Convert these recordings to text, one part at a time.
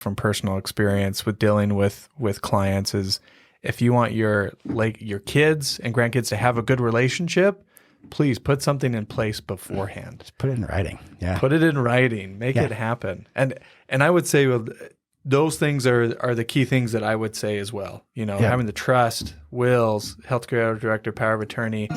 from personal experience with dealing with clients is if you want your kids and grandkids to have a good relationship, please put something in place beforehand. Just put it in writing. Yeah. Put it in writing. Make it happen. And I would say those things are the key things that I would say as well. Having the trust, wills, healthcare director, power of attorney.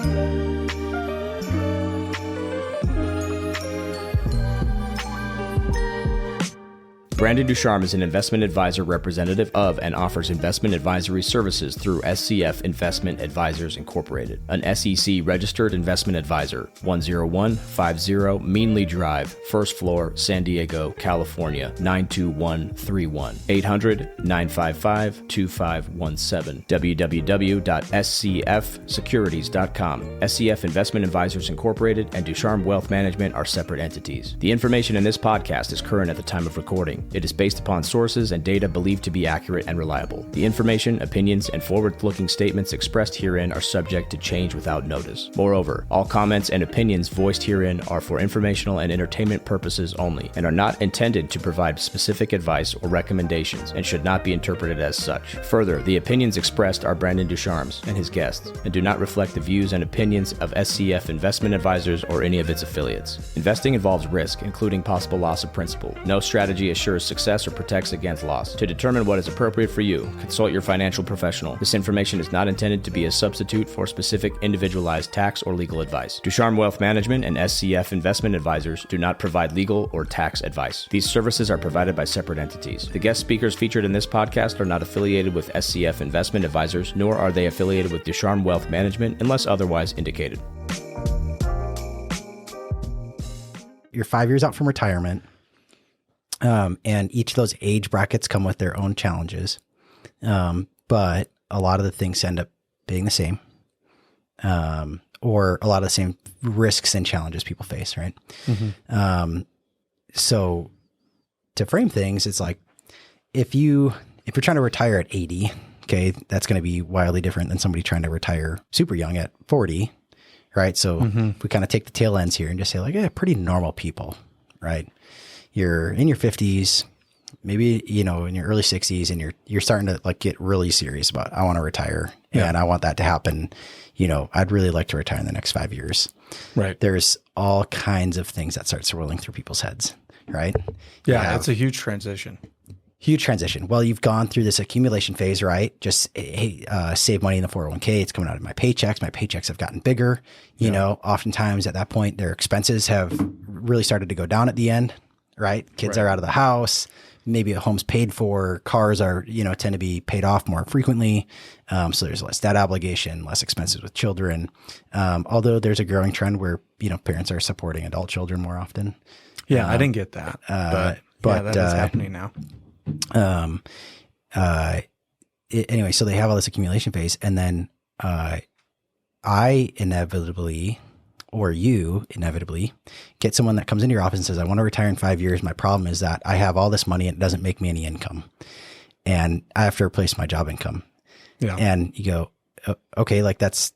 Branden Ducharme is an investment advisor representative of and offers investment advisory services through SCF Investment Advisors Incorporated, an SEC-registered investment advisor, 10150 Meanly Drive, first floor, San Diego, California, 92131, 800-955-2517, www.scfsecurities.com. SCF Investment Advisors Incorporated and Ducharme Wealth Management are separate entities. The information in this podcast is current at the time of recording. It is based upon sources and data believed to be accurate and reliable. The information, opinions, and forward-looking statements expressed herein are subject to change without notice. Moreover, all comments and opinions voiced herein are for informational and entertainment purposes only and are not intended to provide specific advice or recommendations and should not be interpreted as such. Further, the opinions expressed are Branden Ducharme's and his guests and do not reflect the views and opinions of SCF Investment Advisors or any of its affiliates. Investing involves risk, including possible loss of principal. No strategy assures success or protects against loss. To determine what is appropriate for you, consult your financial professional. This information is not intended to be a substitute for specific individualized tax or legal advice. Ducharme Wealth Management and SCF Investment Advisors do not provide legal or tax advice. These services are provided by separate entities. The guest speakers featured in this podcast are not affiliated with SCF Investment Advisors, nor are they affiliated with Ducharme Wealth Management unless otherwise indicated. You're 5 years out from retirement. And each of those age brackets come with their own challenges. But a lot of the things end up being the same. Or a lot of the same risks and challenges people face, right? Mm-hmm. So to frame things, it's like, if you're trying to retire at 80, okay, that's going to be wildly different than somebody trying to retire super young at 40, right? So if we kind of take the tail ends here and just say like, pretty normal people, right? You're in your 50s, maybe, in your early 60s, and you're starting to like get really serious about, I want to retire and I want that to happen. I'd really like to retire in the next 5 years. Right. There's all kinds of things that start swirling through people's heads, right? Yeah, it's a huge transition. Huge transition. Well, you've gone through this accumulation phase, right? Just save money in the 401k. It's coming out of my paychecks. My paychecks have gotten bigger. Oftentimes at that point, their expenses have really started to go down at the end. Right. Kids are out of the house. Maybe a home's paid for. Cars are, tend to be paid off more frequently. So there's less debt obligation, less expenses with children. Although there's a growing trend where, parents are supporting adult children more often. Yeah. I didn't get that. But that is happening now. Anyway, so they have all this accumulation phase. And then I inevitably, or you inevitably, get someone that comes into your office and says, I want to retire in 5 years. My problem is that I have all this money and it doesn't make me any income. And I have to replace my job income. Yeah. And you go, okay, like that's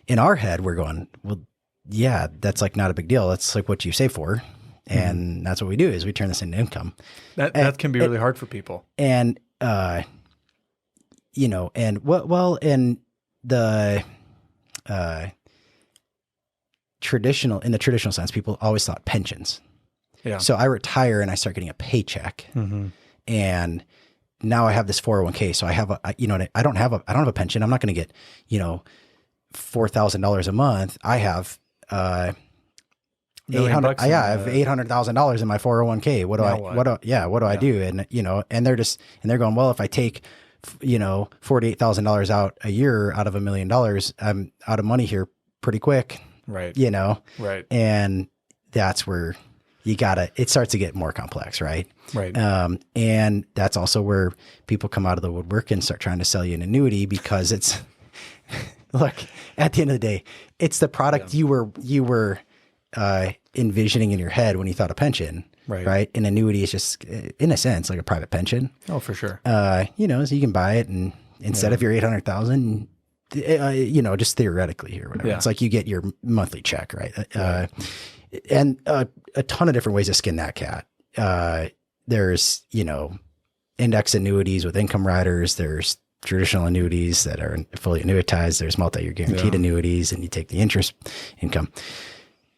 in our head, we're going, well, yeah, that's like not a big deal. That's like what you save for. And that's what we do is we turn this into income. That can be really hard for people. And, and in the traditional sense, people always thought pensions. Yeah. So I retire and I start getting a paycheck, and now I have this 401k. So I have I don't have a pension. I'm not going to get, $4,000 a month. I have, I have $800,000 in my 401k. What do I do? And, they're going, well, if I take, $48,000 out a year out of $1 million, I'm out of money here pretty quick. Right. Right. And that's where it starts to get more complex. Right. Right. And that's also where people come out of the woodwork and start trying to sell you an annuity because it's, look, at the end of the day, it's the product you were envisioning in your head when you thought of pension. Right. An annuity is just, in a sense, like a private pension. Oh, for sure. So you can buy it, and instead of your 800,000, just theoretically here, whatever. Yeah. It's like you get your monthly check, right? And a ton of different ways to skin that cat. There's, index annuities with income riders. There's traditional annuities that are fully annuitized. There's multi-year guaranteed annuities, and you take the interest income.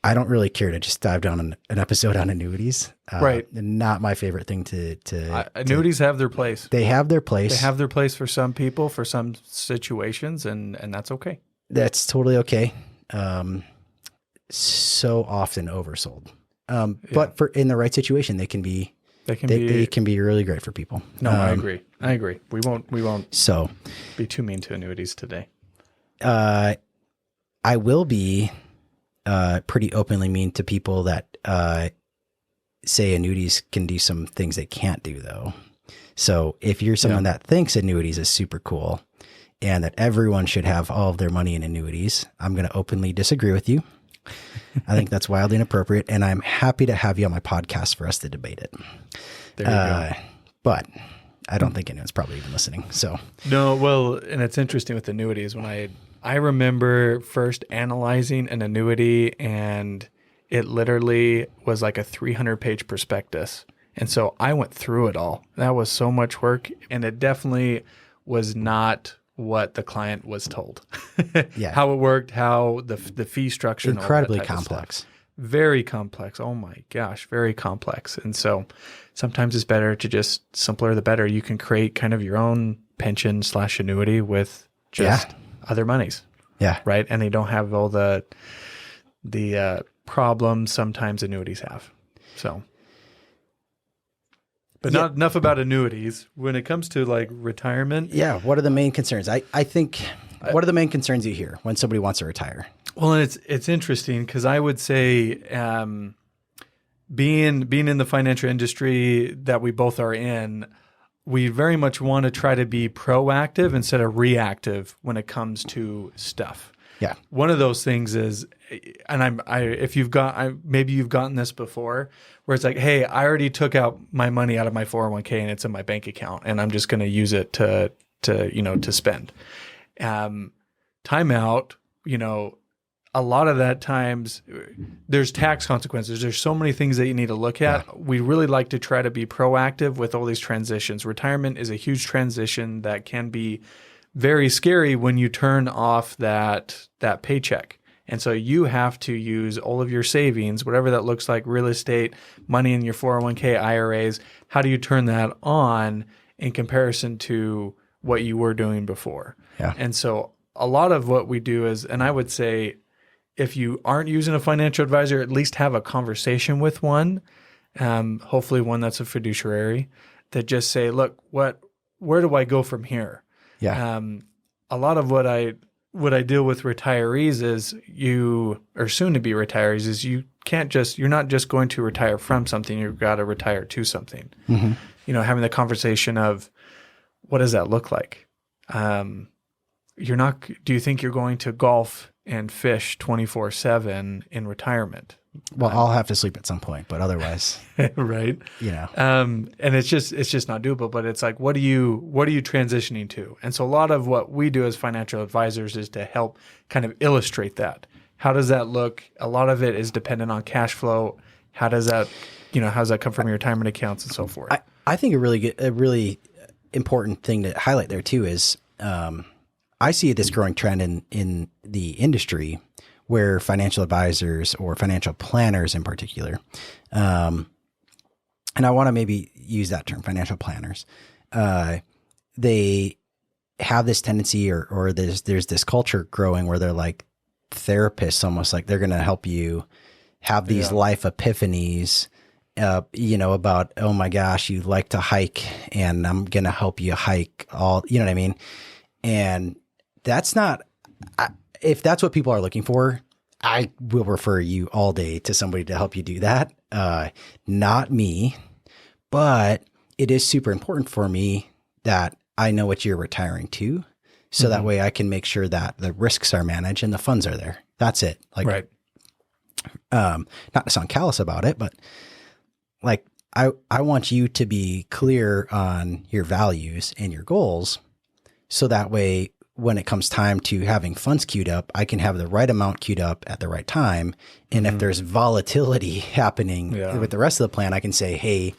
I don't really care to just dive down on an episode on annuities. Right. Not my favorite thing to annuities have their place. They have their place. They have their place for some people, for some situations, and that's okay. That's totally okay. So often oversold. But in the right situation, they can be really great for people. No, I agree. We won't be too mean to annuities today. I will be pretty openly mean to people that say annuities can do some things they can't do, though. So if you're someone that thinks annuities is super cool and that everyone should have all of their money in annuities, I'm going to openly disagree with you. I think that's wildly inappropriate, and I'm happy to have you on my podcast for us to debate it. There you go. But I don't think anyone's probably even listening. So no, well, and it's interesting with annuities. When I remember first analyzing an annuity, and it literally was like a 300-page prospectus. And so I went through it all. That was so much work, and it definitely was not what the client was told. How it worked, how the fee structure. Incredibly complex. Very complex. Oh my gosh, very complex. And so sometimes it's better to just simpler the better. You can create kind of your own pension / annuity with just other monies. Yeah. Right. And they don't have all the problems sometimes annuities have. So. But not enough about annuities. When it comes to like retirement. Yeah. What are the main concerns? I think, what are the main concerns you hear when somebody wants to retire? Well, and it's interesting because I would say being in the financial industry that we both are in, we very much want to try to be proactive instead of reactive when it comes to stuff. Yeah. One of those things is, and maybe you've gotten this before, where it's like, hey, I already took out my money out of my 401k and it's in my bank account, and I'm just going to use it to spend. Timeout, a lot of that times there's tax consequences. There's so many things that you need to look at. Yeah. We really like to try to be proactive with all these transitions. Retirement is a huge transition that can be very scary when you turn off that paycheck. And so you have to use all of your savings, whatever that looks like, real estate, money in your 401k, IRAs. How do you turn that on in comparison to what you were doing before? Yeah. And so a lot of what we do is, and I would say, if you aren't using a financial advisor, at least have a conversation with one, hopefully one that's a fiduciary, that just say, look, where do I go from here? Yeah. A lot of what I deal with retirees is or soon to be retirees is you're not just going to retire from something, you've got to retire to something. Mm-hmm. Having the conversation of what does that look like? Do you think you're going to golf and fish 24/7 in retirement? Well, I'll have to sleep at some point, but otherwise, right? And it's just not doable. But it's like, what are you transitioning to? And so a lot of what we do as financial advisors is to help kind of illustrate that. How does that look? A lot of it is dependent on cash flow. How does that, how does that come from your retirement accounts and so forth? I think a really important thing to highlight there too is, I see this growing trend in the industry where financial advisors or financial planners in particular, and I want to maybe use that term, financial planners, they have this tendency or there's this culture growing where they're like therapists, almost like they're going to help you have these life epiphanies, about, oh my gosh, you like to hike and I'm going to help you hike all, you know what I mean? And that's not, if that's what people are looking for, I will refer you all day to somebody to help you do that. Not me, but it is super important for me that I know what you're retiring to. So that way I can make sure that the risks are managed and the funds are there. That's it. Like, right. Not to sound callous about it, but like, I want you to be clear on your values and your goals. So that way, when it comes time to having funds queued up, I can have the right amount queued up at the right time. And if there's volatility happening with the rest of the plan, I can say, hey,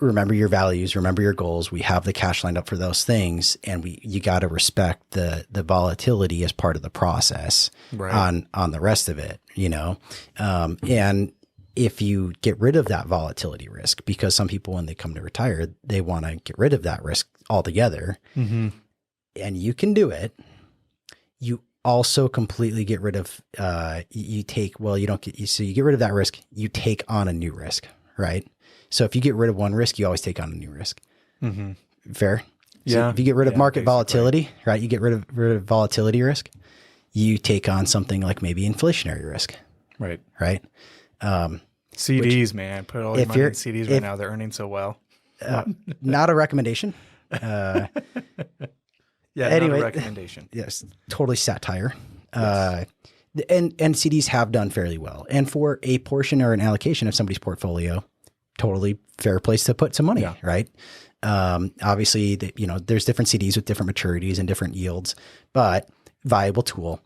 remember your values, remember your goals. We have the cash lined up for those things, and you got to respect the volatility as part of the process on the rest of it, and if you get rid of that volatility risk, because some people, when they come to retire, they want to get rid of that risk altogether, and you can do it. You also completely get rid of, you get rid of that risk, you take on a new risk, right? So if you get rid of one risk, you always take on a new risk. Fair? So if you get rid of market volatility, right? You get rid of volatility risk, you take on something like maybe inflationary risk. Right. CDs, man, put all your money in CDs right now. They're earning so well. Not a recommendation. Anyway, not a recommendation. Yes, totally satire. Yes. And CDs have done fairly well. And for a portion or an allocation of somebody's portfolio, totally fair place to put some money, right? Obviously, there's different CDs with different maturities and different yields, but viable tool.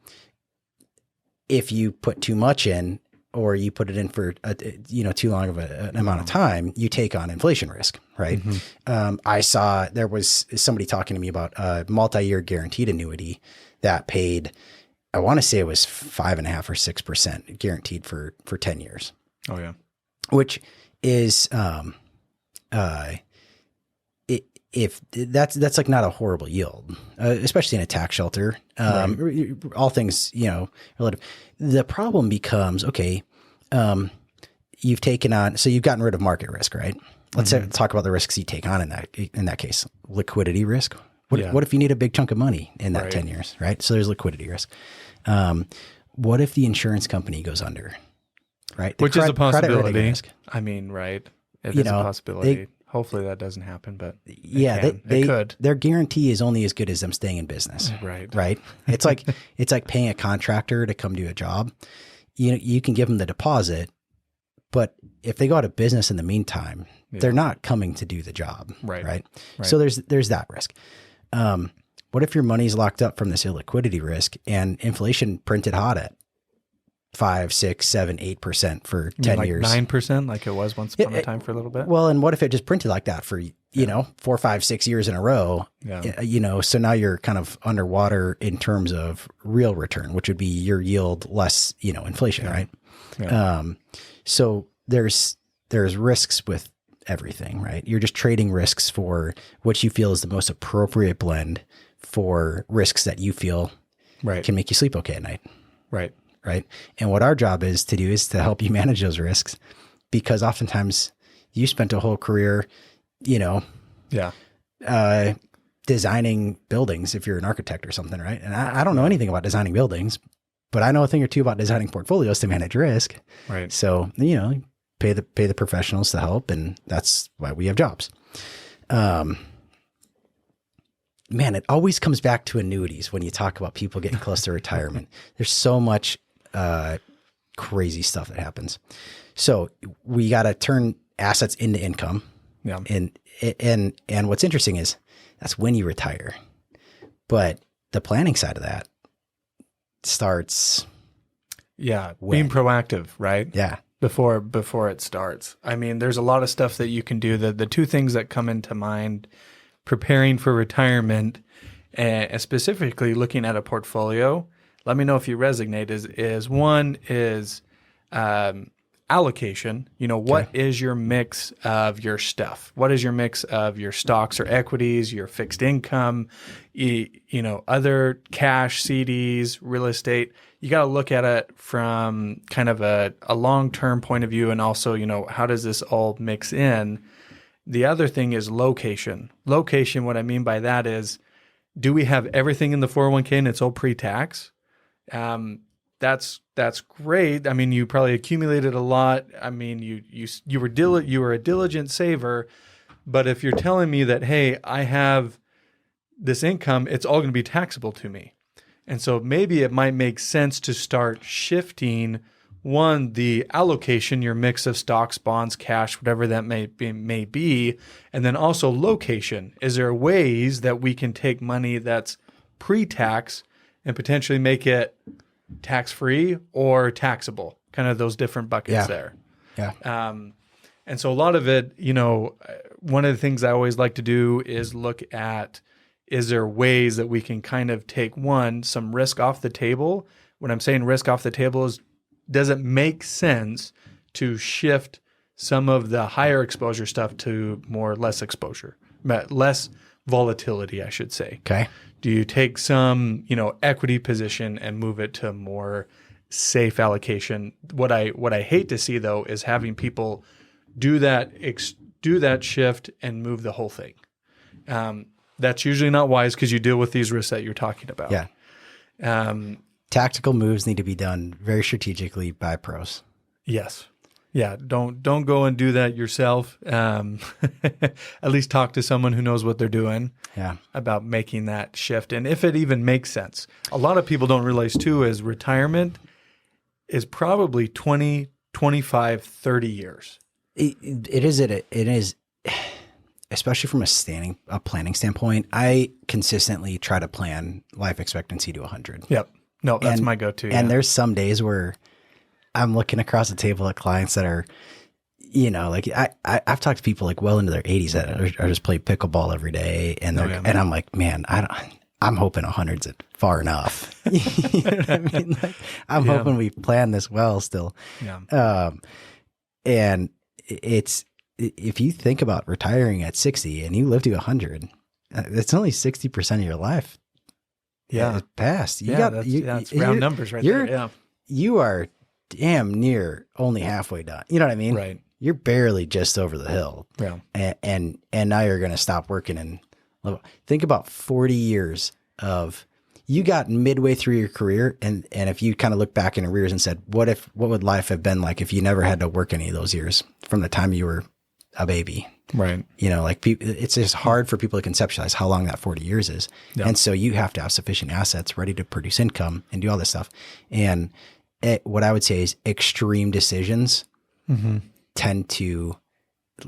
If you put too much in, or you put it in for too long of an amount of time, you take on inflation risk, right? I saw there was somebody talking to me about a multi-year guaranteed annuity that paid, I want to say it was 5.5 or 6% guaranteed for 10 years. Oh yeah, which is if that's like not a horrible yield, especially in a tax shelter. All things relative. The problem becomes, okay, you've gotten rid of market risk, right? Let's talk about the risks you take on in that case. Liquidity risk. What if you need a big chunk of money in that 10 years, right? So there's liquidity risk. What if the insurance company goes under, right? Which is a possibility. I mean, right? It is a possibility. Hopefully that doesn't happen, but it could. Their guarantee is only as good as them staying in business. Right. It's like paying a contractor to come do a job. You can give them the deposit, but if they go out of business in the meantime, they're not coming to do the job. Right. So there's that risk. What if your money's locked up from this illiquidity risk and inflation printed hot at 5, 6, 7, 8% for 10 years? 9%, like it was once upon a time for a little bit. Well, and what if it just printed like that for 4, 5, 6 years in a row? So now you're kind of underwater in terms of real return, which would be your yield less inflation, right? So there's risks with everything, right? You're just trading risks for what you feel is the most appropriate blend for risks that you feel can make you sleep okay at night. Right. And what our job is to do is to help you manage those risks, because oftentimes you spent a whole career, designing buildings if you're an architect or something, right? And I don't know anything about designing buildings, but I know a thing or two about designing portfolios to manage risk. Right. So, pay the professionals to help, and that's why we have jobs. Man, it always comes back to annuities when you talk about people getting close to retirement. There's so much crazy stuff that happens. So we got to turn assets into income. Yeah. And what's interesting is that's when you retire. But the planning side of that starts. Being proactive, right? Yeah. Before it starts. I mean, there's a lot of stuff that you can do. The two things that come into mind preparing for retirement, and specifically looking at a portfolio, let me know if you resonate, is one is allocation. What is your mix of your stuff? What is your mix of your stocks or equities, your fixed income, other cash, CDs, real estate? You got to look at it from kind of a long-term point of view, and also, how does this all mix in? The other thing is location. Location, what I mean by that is, do we have everything in the 401k and it's all pre-tax? That's great. I mean, you probably accumulated a lot. I mean, you were a diligent saver, but if you're telling me that, hey, I have this income, it's all going to be taxable to me. And so maybe it might make sense to start shifting the allocation, your mix of stocks, bonds, cash, whatever that may be, and then also location. Is there ways that we can take money that's pre-tax and potentially make it tax-free or taxable? Kind of those different buckets there. Yeah. And so a lot of it, one of the things I always like to do is look at, is there ways that we can kind of take some risk off the table? When I'm saying risk off the table is, does it make sense to shift some of the higher exposure stuff to less exposure, less volatility, I should say. Okay. Do you take some, equity position and move it to more safe allocation? What I hate to see though is having people do that shift and move the whole thing. That's usually not wise because you deal with these risks that you're talking about. Yeah. Tactical moves need to be done very strategically by pros. Yes. Yeah. Don't go and do that yourself. At least talk to someone who knows what they're doing about making that shift. And if it even makes sense. A lot of people don't realize too is retirement is probably 20, 25, 30 years. It is, especially from a planning standpoint. I consistently try to plan life expectancy to 100. Yep. No, that's my go-to. And there's some days where I'm looking across the table at clients that are, like I've talked to people like well into their 80s that are just play pickleball every day, and and I'm like, man, I'm hoping 100's far enough. You know what I mean? Like, I'm hoping we plan this well still. Yeah. And it's, if you think about retiring at 60 and you live to 100, it's only 60% of your life. Yeah. Passed. That's round numbers right there. Yeah. You are damn near only halfway done. You know what I mean? Right. You're barely just over the hill. Yeah. And now you're going to stop working and think about 40 years of, you got midway through your career. And if you kind of look back in arrears and said, what would life have been like if you never had to work any of those years from the time you were a baby? Right. It's just hard for people to conceptualize how long that 40 years is. Yeah. And so you have to have sufficient assets ready to produce income and do all this stuff. And what I would say is extreme decisions tend to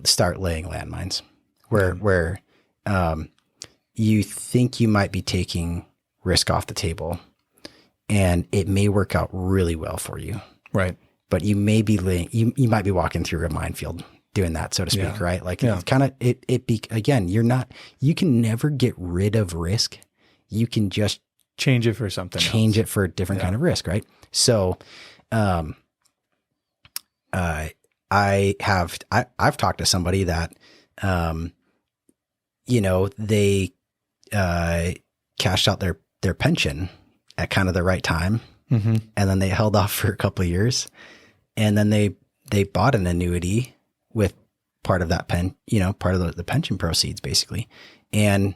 start laying landmines where you think you might be taking risk off the table and it may work out really well for you. Right. But you may be you might be walking through a minefield doing that, so to speak, right? Like it's kind of, again, you can never get rid of risk. You can just change it for something else. It for a different kind of risk, right? So, I've talked to somebody that, they, cashed out their pension at kind of the right time. And then they held off for a couple of years, and then they bought an annuity with part of that part of the pension proceeds basically. And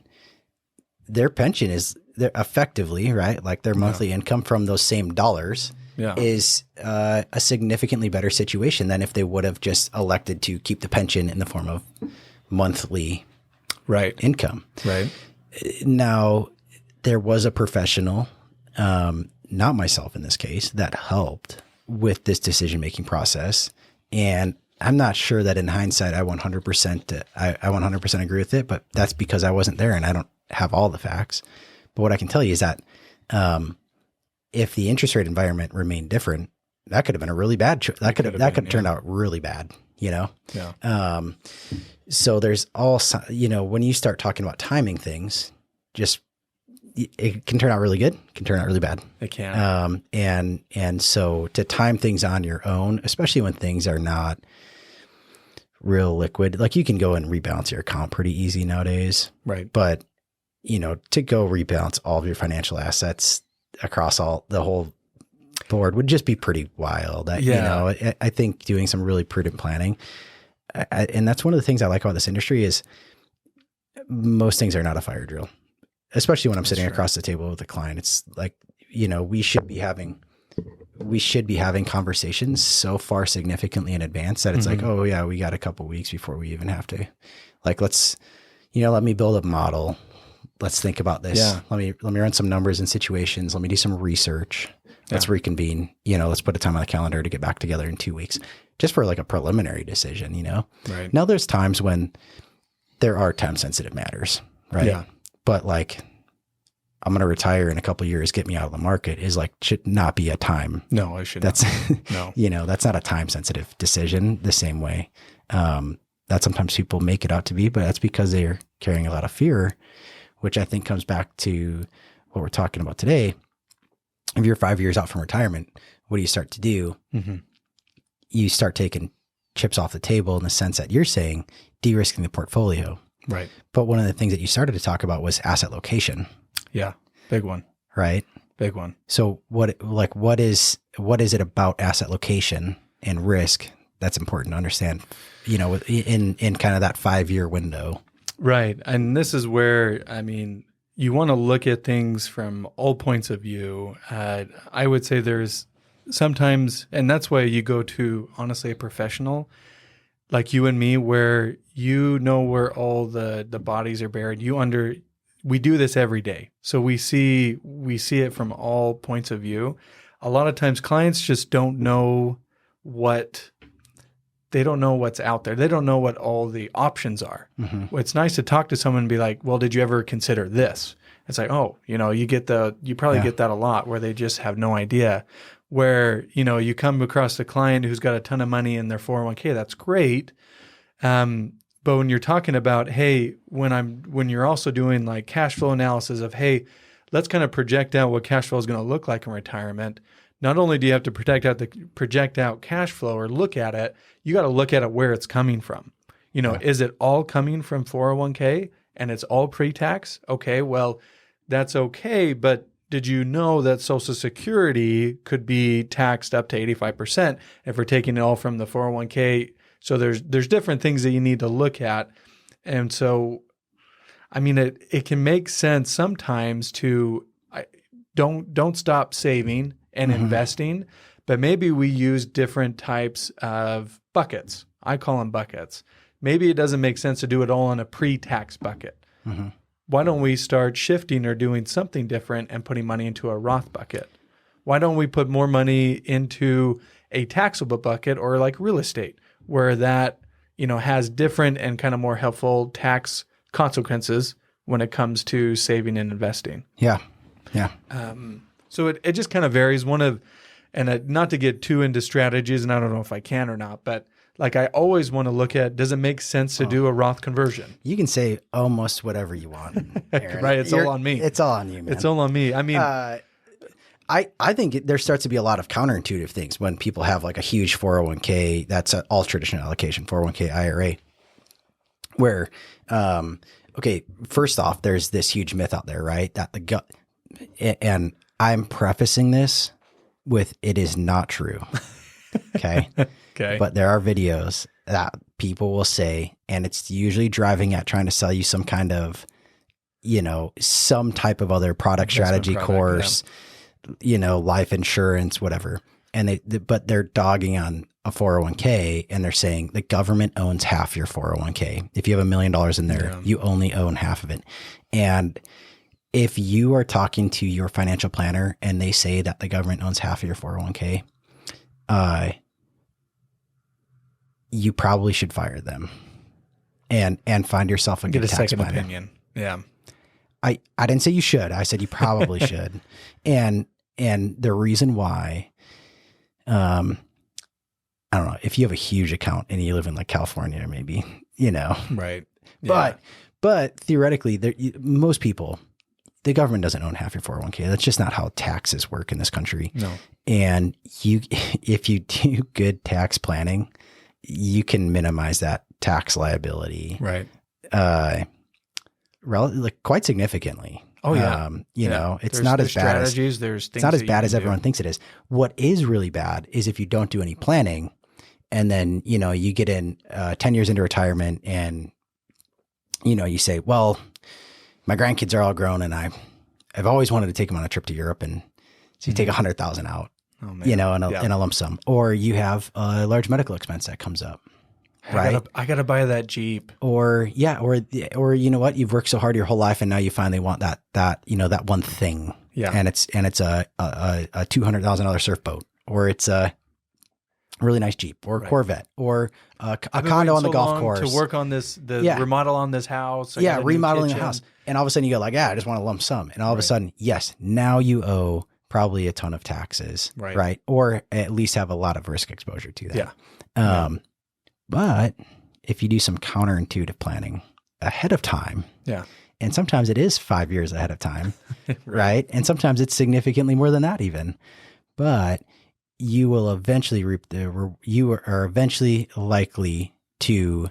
their pension they're effectively, right? Like their monthly income from those same dollars is a significantly better situation than if they would have just elected to keep the pension in the form of monthly income. Right. Now, there was a professional, not myself in this case, that helped with this decision-making process. And I'm not sure that in hindsight, I 100% agree with it, but that's because I wasn't there and I don't have all the facts. But what I can tell you is that, if the interest rate environment remained different, that could have been a really bad, that could have turned out really bad, Yeah. So there's when you start talking about timing things, it can turn out really good, can turn out really bad. It can. And so to time things on your own, especially when things are not real liquid, like you can go and rebalance your account pretty easy nowadays. Right. But, to go rebalance all of your financial assets across the whole board would just be pretty wild. I think doing some really prudent planning, and that's one of the things I like about this industry is most things are not a fire drill. Especially when I'm sitting across the table with a client, it's like, we should be having conversations so far significantly in advance that it's like, oh yeah, we got a couple weeks before we even have to, like, let's, let me build a model. Let's think about this. Yeah. Let me run some numbers and situations. Let me do some research. Let's reconvene, let's put a time on the calendar to get back together in 2 weeks, just for like a preliminary decision, Right. Now there's times when there are time sensitive matters, right? Yeah. But like, I'm going to retire in a couple of years, get me out of the market should not be a time. No, I should. That's, no, that's not a time sensitive decision the same way. that sometimes people make it out to be, but that's because they're carrying a lot of fear, which I think comes back to what we're talking about today. If you're 5 years out from retirement, what do you start to do? Mm-hmm. You start taking chips off the table in the sense that you're saying de-risking the portfolio. Right. But one of the things that you started to talk about was asset location. Yeah. Big one. Right. Big one. So what is it about asset location and risk that's important to understand, you know, in kind of that 5-year window? Right. And this is where, I mean, you want to look at things from all points of view. I would say there's sometimes, and that's why you go to, honestly, a professional like you and me, where you know where all the bodies are buried. We do this every day. So we see it from all points of view. A lot of times clients just don't know what's out there. They don't know what all the options are. Mm-hmm. Well, it's nice to talk to someone and be like, well, did you ever consider this? It's like, oh, you probably get that a lot where they just have no idea. Where, you come across a client who's got a ton of money in their 401k, that's great. But when you're talking about, hey, when you're also doing like cash flow analysis of, hey, let's kind of project out what cash flow is going to look like in retirement. Not only do you have to project out cash flow or look at it, you got to look at it where it's coming from. Is it all coming from 401k and it's all pre-tax? Okay, well, that's okay, but did you know that Social Security could be taxed up to 85% if we're taking it all from the 401k? So there's different things that you need to look at. And so, I mean, it can make sense sometimes to don't stop saving and mm-hmm. investing, but maybe we use different types of buckets. I call them buckets. Maybe it doesn't make sense to do it all in a pre-tax bucket. Mm-hmm. Why don't we start shifting or doing something different and putting money into a Roth bucket? Why don't we put more money into a taxable bucket or like real estate, where that, has different and kind of more helpful tax consequences when it comes to saving and investing? Yeah. Yeah. So it just kind of varies. Not to get too into strategies, and I don't know if I can or not, but like I always want to look at, does it make sense to do a Roth conversion? You can say almost whatever you want, Aaron. Right? It's all on me. It's all on you, man. It's all on me. I mean, I think there starts to be a lot of counterintuitive things when people have like a huge 401k. That's an all traditional allocation, 401k IRA, where, okay, first off, there's this huge myth out there, right? That and I'm prefacing this with, it is not true. Okay. Okay. But there are videos that people will say, and it's usually driving at trying to sell you some kind of, some type of other product strategy course, life insurance, whatever. And but they're dogging on a 401k, and they're saying the government owns half your 401k. If you have $1 million in there, you only own half of it. And if you are talking to your financial planner and they say that the government owns half of your 401k, you probably should fire them and find yourself a good tax planner. Opinion. Yeah. I didn't say you should. I said you probably should. And the reason why, I don't know, if you have a huge account and you live in like California, maybe, Right. Yeah. But theoretically, most people, the government doesn't own half your 401k. That's just not how taxes work in this country. No. And if you do good tax planning, you can minimize that tax liability. Right. Quite significantly. Oh yeah. It's not as bad as there's things it's not as bad as everyone thinks it is. What is really bad is if you don't do any planning, and then, you get in 10 years into retirement and, you say, well, my grandkids are all grown and I've always wanted to take them on a trip to Europe. And so you take 100,000 out, in a lump sum, or you have a large medical expense that comes up. Right. I gotta buy that Jeep. Or you know what? You've worked so hard your whole life and now you finally want that one thing. Yeah. And it's a $200,000 surf boat, or it's a really nice Jeep or Corvette, or a condo on the golf course to work on this, remodel on this house. Remodeling the house. And all of a sudden you go like, I just want a lump sum. And all of a sudden, yes, now you owe probably a ton of taxes, right? Or at least have a lot of risk exposure to that. Yeah. But if you do some counterintuitive planning ahead of time, Yeah. and sometimes it is 5 years ahead of time, right? And sometimes it's significantly more than that even, but you will eventually you are eventually likely to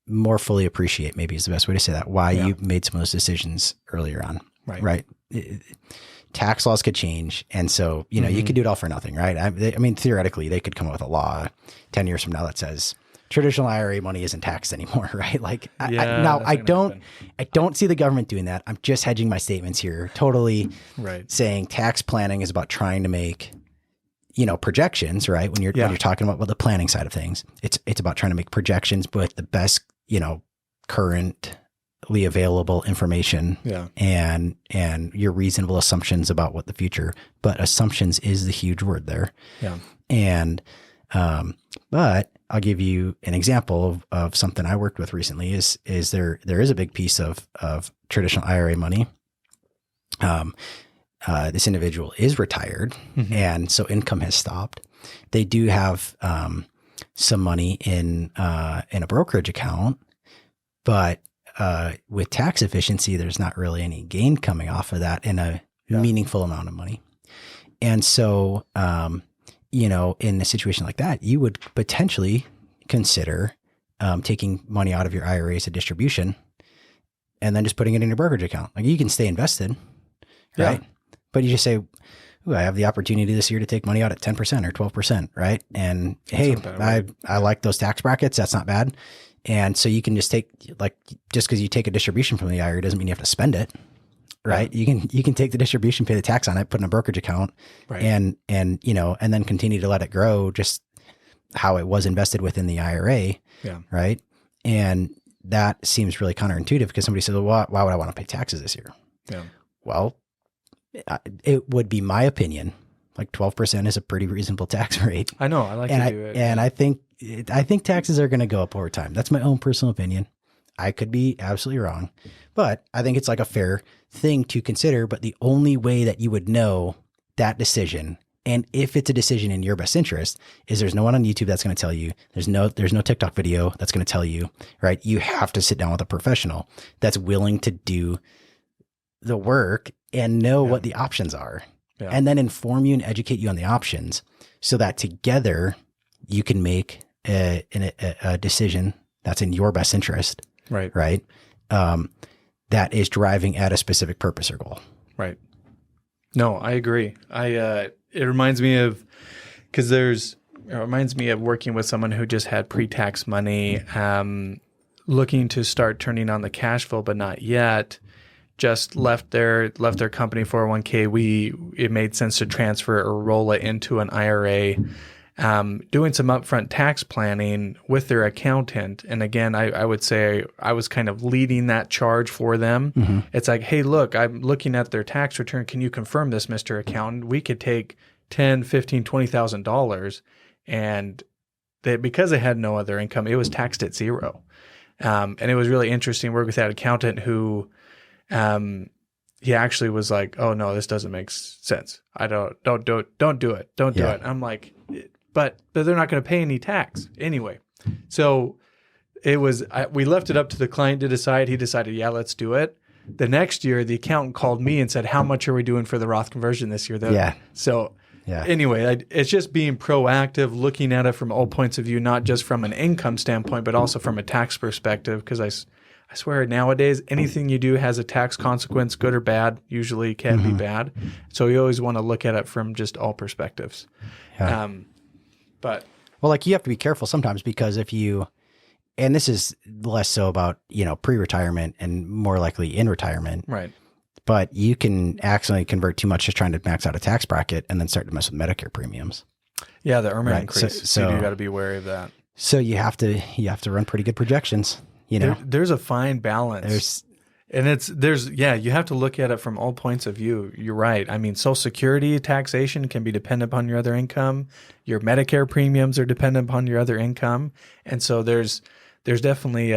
more fully appreciate, maybe is the best way to say that, why you made some of those decisions earlier on, right? Tax laws could change. And so, you know, you could do it all for nothing, right? I mean, theoretically, they could come up with a law 10 years from now that says traditional IRA money isn't taxed anymore, right? Like, I don't see the government doing that. I'm just hedging my statements here, totally saying tax planning is about trying to make, you know, projections, right? When you're talking about the planning side of things, it's about trying to make projections with the best, you know, currently available information and your reasonable assumptions about what the future, but assumptions is the huge word there. Yeah. And, but I'll give you an example of something I worked with recently is there is a big piece of traditional IRA money. This individual is retired and so income has stopped. They do have, some money in a brokerage account, but, with tax efficiency, there's not really any gain coming off of that in a meaningful amount of money. And so, you know, in a situation like that, you would potentially consider taking money out of your IRA as a distribution and then just putting it in your brokerage account. Like you can stay invested, right? But you just say, ooh, I have the opportunity this year to take money out at 10% or 12%, right? And I like those tax brackets. That's not bad. And so you can just take, like, just because you take a distribution from the IRA doesn't mean you have to spend it. Right. You can take the distribution, pay the tax on it, put in a brokerage account and, you know, and then continue to let it grow just how it was invested within the IRA. Yeah. Right. And that seems really counterintuitive because somebody says, well, why would I want to pay taxes this year? Yeah. Well, it would be my opinion. Like 12% is a pretty reasonable tax rate. I know. I like to do it. And I think taxes are going to go up over time. That's my own personal opinion. I could be absolutely wrong, but I think it's like a fair thing to consider. But the only way that you would know that decision, and if it's a decision in your best interest, is there's no one on YouTube that's going to tell you. There's no TikTok video that's going to tell you, right? You have to sit down with a professional that's willing to do the work and know what the options are, and then inform you and educate you on the options so that together you can make a decision that's in your best interest. Right. That is driving at a specific purpose or goal. Right. No, I agree. It reminds me of, it reminds me of working with someone who just had pre-tax money, looking to start turning on the cash flow, but not yet. Just left their company 401k. It made sense to transfer or roll it into an IRA. Doing some upfront tax planning with their accountant. And again, I would say I was kind of leading that charge for them. Mm-hmm. It's like, hey, look, I'm looking at their tax return. Can you confirm this, Mr. Accountant? We could take $10,000, $15,000, $20,000. And because they had no other income, it was taxed at zero. And it was really interesting work with that accountant who he actually was like, oh, no, this doesn't make sense. Don't do it. Don't do it. I'm like, but they're not going to pay any tax anyway. So we left it up to the client to decide. He decided, yeah, let's do it. The next year, the accountant called me and said, how much are we doing for the Roth conversion this year? Anyway, it's just being proactive, looking at it from all points of view, not just from an income standpoint, but also from a tax perspective. Because I swear nowadays, anything you do has a tax consequence, good or bad, usually can be bad. So you always want to look at it from just all perspectives. Yeah. Well, like you have to be careful sometimes because and this is less so about, you know, pre-retirement and more likely in retirement. Right. But you can accidentally convert too much just trying to max out a tax bracket and then start to mess with Medicare premiums. Yeah, the IRMA increase. So you got to be wary of that. So you have to run pretty good projections, you know. There's a fine balance. You have to look at it from all points of view. You're right. I mean, Social Security taxation can be dependent upon your other income. Your Medicare premiums are dependent upon your other income. And so there's definitely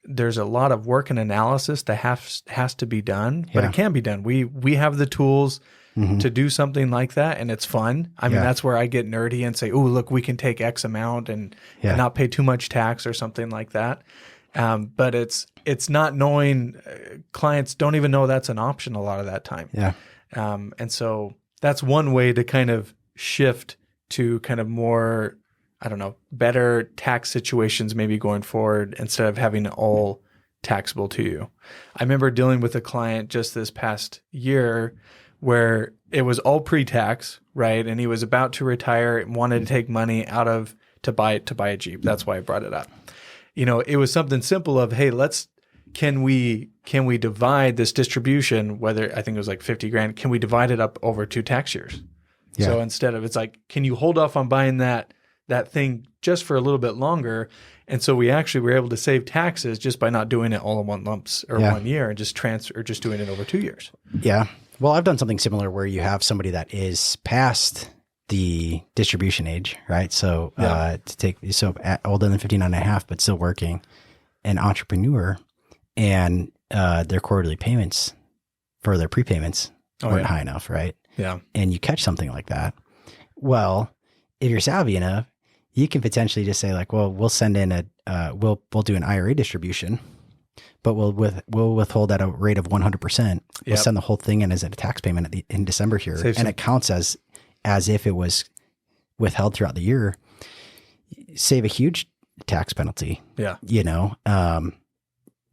there's a lot of work and analysis that has to be done, but it can be done. We have the tools to do something like that, and it's fun. I mean, that's where I get nerdy and say, "Oh, look, we can take X amount and not pay too much tax or something like that." But it's not knowing. Clients don't even know that's an option a lot of that time. Yeah. And so that's one way to kind of shift to kind of more, I don't know, better tax situations maybe going forward instead of having it all taxable to you. I remember dealing with a client just this past year where it was all pre-tax, right? And he was about to retire and wanted to take money out of to buy a Jeep. That's why I brought it up. You know, it was something simple of, hey, can we divide this distribution, whether I think it was like 50 grand, can we divide it up over 2 tax years? Yeah. So instead of, it's like, can you hold off on buying that thing just for a little bit longer? And so we actually were able to save taxes just by not doing it all in one lumps or 1 year and just doing it over 2 years. Yeah. Well, I've done something similar where you have somebody that is past the distribution age, right? So older than 59 and a half, but still working, an entrepreneur, and their quarterly payments for their prepayments weren't high enough, right? Yeah. And you catch something like that. Well, if you're savvy enough, you can potentially just say like, well, we'll send in we'll do an IRA distribution, but we'll withhold at a rate of 100%. We'll send the whole thing in as a tax payment in December here. It counts as if it was withheld throughout the year. Save a huge tax penalty. Yeah. You know,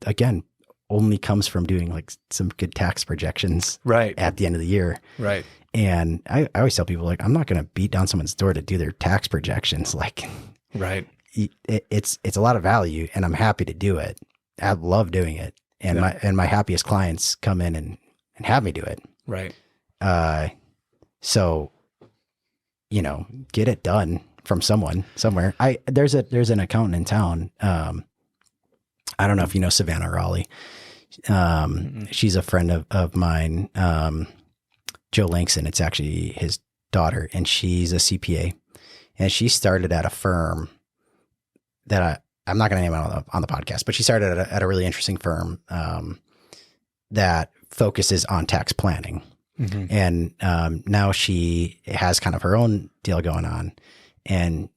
again, only comes from doing like some good tax projections at the end of the year. Right. And I always tell people, like, I'm not going to beat down someone's door to do their tax projections. Like, it's a lot of value, and I'm happy to do it. I love doing it. And my happiest clients come in and have me do it. Right. So, you know, get it done from someone somewhere. There's an accountant in town. I don't know if you know Savannah Raleigh. She's a friend of mine. Joe Langston, it's actually his daughter, and she's a CPA, and she started at a firm that I'm not going to name it on the podcast, but she started at a really interesting firm that focuses on tax planning. Mm-hmm. And now she has kind of her own deal going on, and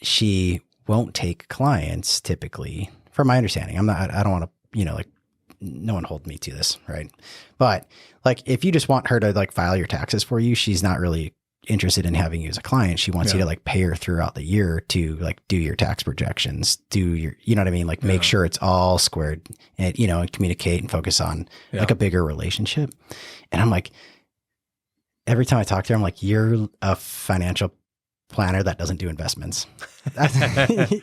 she won't take clients typically, from my understanding. I don't want to, you know, like, no one hold me to this, right? But like, if you just want her to like file your taxes for you, she's not really interested in having you as a client. She wants you to like pay her throughout the year to like do your tax projections, you know what I mean? Like make sure it's all squared and, you know, and communicate and focus on like a bigger relationship. And I'm like, every time I talk to her, I'm like, you're a financial planner that doesn't do investments.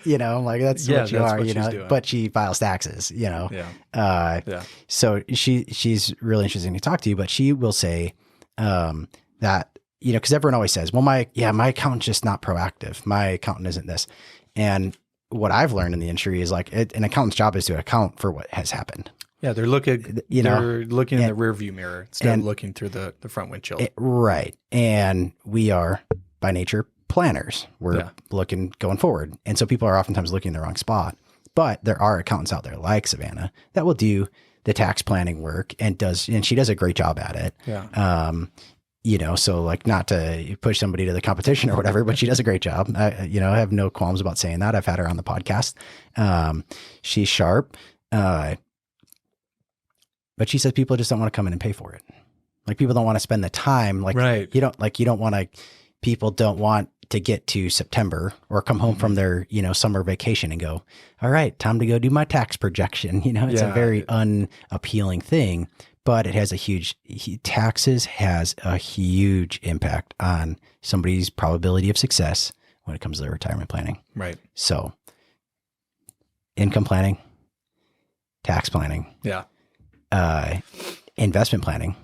You know, I'm like, that's what you are, you know, doing. But she files taxes, you know? So she's really interesting to talk to, but she will say, that, you know, cause everyone always says, well, my accountant's just not proactive. My accountant isn't this. And what I've learned in the industry is like an accountant's job is to account for what has happened. Yeah. They're looking in the rear view mirror instead of looking through the front windshield. Right. And we are by nature planners. We're looking going forward. And so people are oftentimes looking in the wrong spot, but there are accountants out there like Savannah that will do the tax planning work and she does a great job at it. Yeah. You know, so like not to push somebody to the competition or whatever, but she does a great job. I have no qualms about saying that. I've had her on the podcast. She's sharp. But she says people just don't want to come in and pay for it. Like people don't want to spend the time. Like people don't want to get to September or come home from their, you know, summer vacation and go, all right, time to go do my tax projection. You know, it's a very unappealing thing, but it has taxes has a huge impact on somebody's probability of success when it comes to their retirement planning. Right. So income planning, tax planning, investment planning.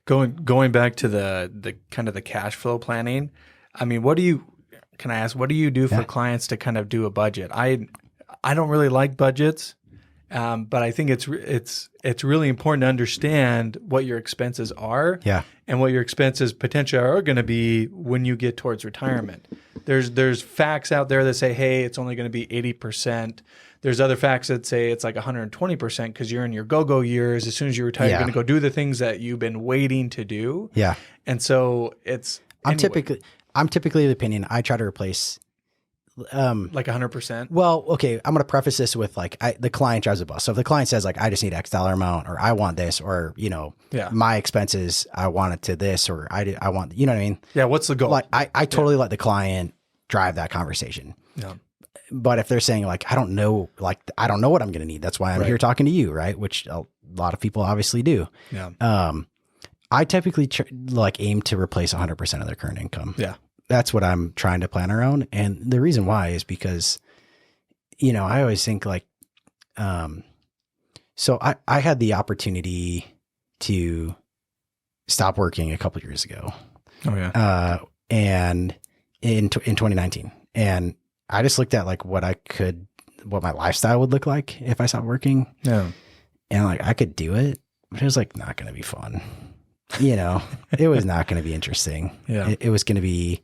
Going back to the kind of the cash flow planning, I mean, what do you do for clients to kind of do a budget? I don't really like budgets, but I think it's really important to understand what your expenses are and what your expenses potentially are going to be when you get towards retirement. There's facts out there that say, hey, it's only going to be 80%. There's other facts that say it's like 120% because you're in your go-go years. As soon as you retire, you're Yeah. going to go do the things that you've been waiting to do. Yeah. And so it's I'm typically of the opinion I try to replace like 100%. well, okay, I'm going to preface this with like the client drives the bus. So if the client says like I just need X dollar amount, or I want this, or my expenses, I want it to this, or I want, you know what I mean? Yeah. What's the goal? Like I totally let the client drive that conversation. Yeah. But if they're saying like I don't know what I'm going to need, that's why I'm here talking to you, right? Which a lot of people obviously do. Yeah. I typically aim to replace 100% of their current income. Yeah. That's what I'm trying to plan around. And the reason why is because, I always think like, so I had the opportunity to stop working a couple of years ago. Oh yeah. And in 2019, and I just looked at like what my lifestyle would look like if I stopped working. Yeah. And like, I could do it, but it was like not going to be fun. It was not going to be interesting. Yeah. It was going to be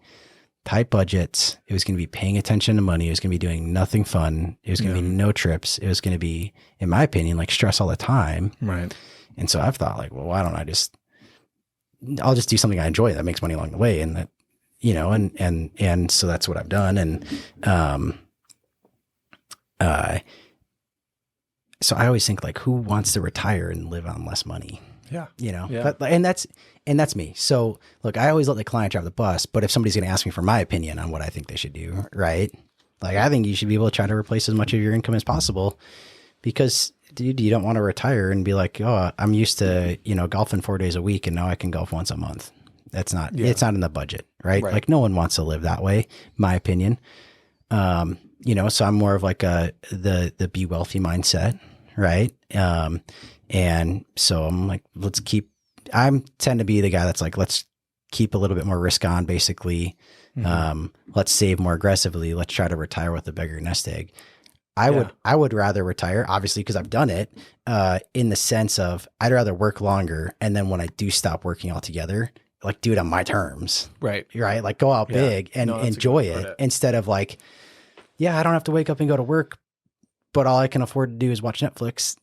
tight budgets. It was going to be paying attention to money. It was going to be doing nothing fun. It was going to be no trips. It was going to be, in my opinion, like stress all the time. Right. And so I've thought like, well, why don't I'll just do something I enjoy that makes money along the way. And that, and so that's what I've done. And, so I always think like, who wants to retire and live on less money? Yeah. But, and that's me. So look, I always let the client drive the bus, but if somebody's going to ask me for my opinion on what I think they should do, right? Like, I think you should be able to try to replace as much of your income as possible, because dude, you don't want to retire and be like, oh, I'm used to, golfing 4 days a week and now I can golf once a month. That's not, it's not in the budget, right? Like no one wants to live that way, my opinion. So I'm more of like the be wealthy mindset, right? And so I'm like, I tend to be the guy that's like, let's keep a little bit more risk on, basically. Let's save more aggressively. Let's try to retire with a bigger nest egg. I would rather retire, obviously, because I've done it, in the sense of I'd rather work longer. And then when I do stop working altogether, like do it on my terms. Right. Right. Like go out big and enjoy it, instead of like, I don't have to wake up and go to work, but all I can afford to do is watch Netflix,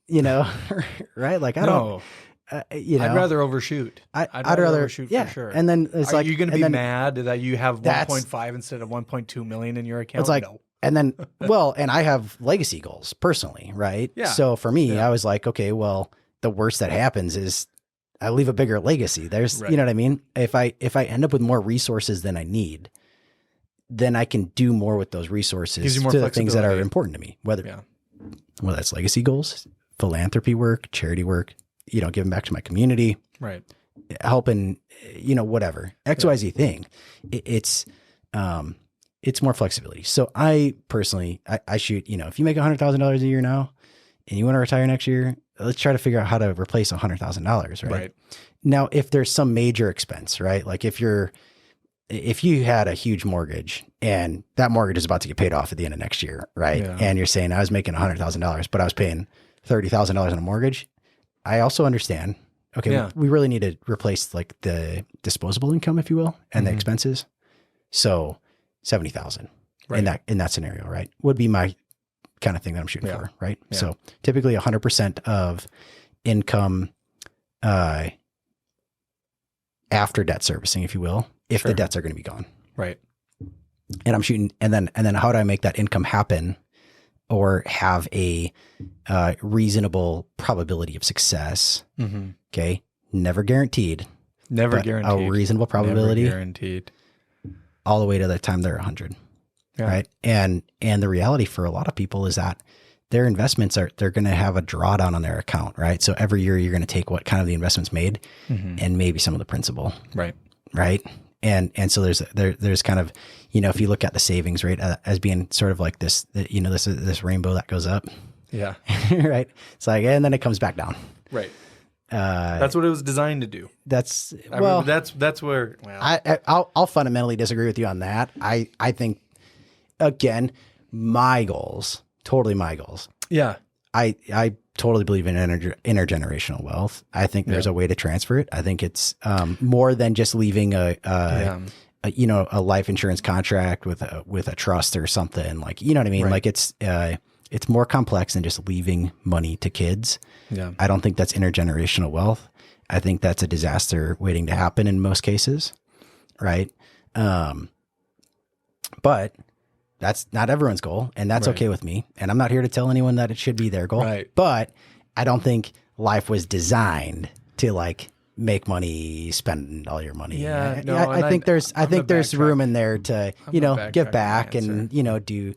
right? Like I don't, I'd rather overshoot. I'd rather overshoot for sure. And then it's Are like, you going to be mad that you have 1.5 instead of 1.2 million in your account? It's like, no. And then, and I have legacy goals personally, right? Yeah. So for me, I was like, okay, well, the worst that happens is I leave a bigger legacy. There's, you know what I mean? If I end up with more resources than I need, then I can do more with those resources to the things that are important to me, whether that's legacy goals, philanthropy work, charity work, giving back to my community, right? Helping, whatever XYZ thing. It's more flexibility. So I personally, I shoot, if you make $100,000 a year now and you want to retire next year, let's try to figure out how to replace $100,000, right? Now, if there's some major expense, right? Like if you had a huge mortgage and that mortgage is about to get paid off at the end of next year, right? Yeah. And you're saying I was making $100,000, but I was paying $30,000 on a mortgage. I also understand, okay, we really need to replace like the disposable income, if you will, and the expenses. So 70,000 in that scenario, right? Would be my kind of thing that I'm shooting for, right? Yeah. So typically 100% of income, after debt servicing, if you will, if the debts are going to be gone. Right. And I'm shooting, and then how do I make that income happen or have a reasonable probability of success? Okay. Never guaranteed. A reasonable probability. Never guaranteed. All the way to the time they're 100. Right. And the reality for a lot of people is that their investments they're going to have a drawdown on their account, right? So every year you're going to take what kind of the investments made and maybe some of the principal. Right. And so there's kind of, if you look at the savings rate as being sort of like this, this rainbow that goes up. Yeah. Right. It's like, and then it comes back down. Right. That's what it was designed to do. That's where, I'll fundamentally disagree with you on that. I think, again, totally my goals. Yeah. I totally believe in intergenerational wealth. I think there's a way to transfer it. I think it's more than just leaving a life insurance contract with a trust or something, like, you know what I mean? Right. Like it's It's more complex than just leaving money to kids. Yeah. I don't think that's intergenerational wealth. I think that's a disaster waiting to happen in most cases. Right. But that's not everyone's goal, and that's okay with me. And I'm not here to tell anyone that it should be their goal, but I don't think life was designed to like make money, spend all your money. Yeah. No, I think there's room in there to, give back and, do,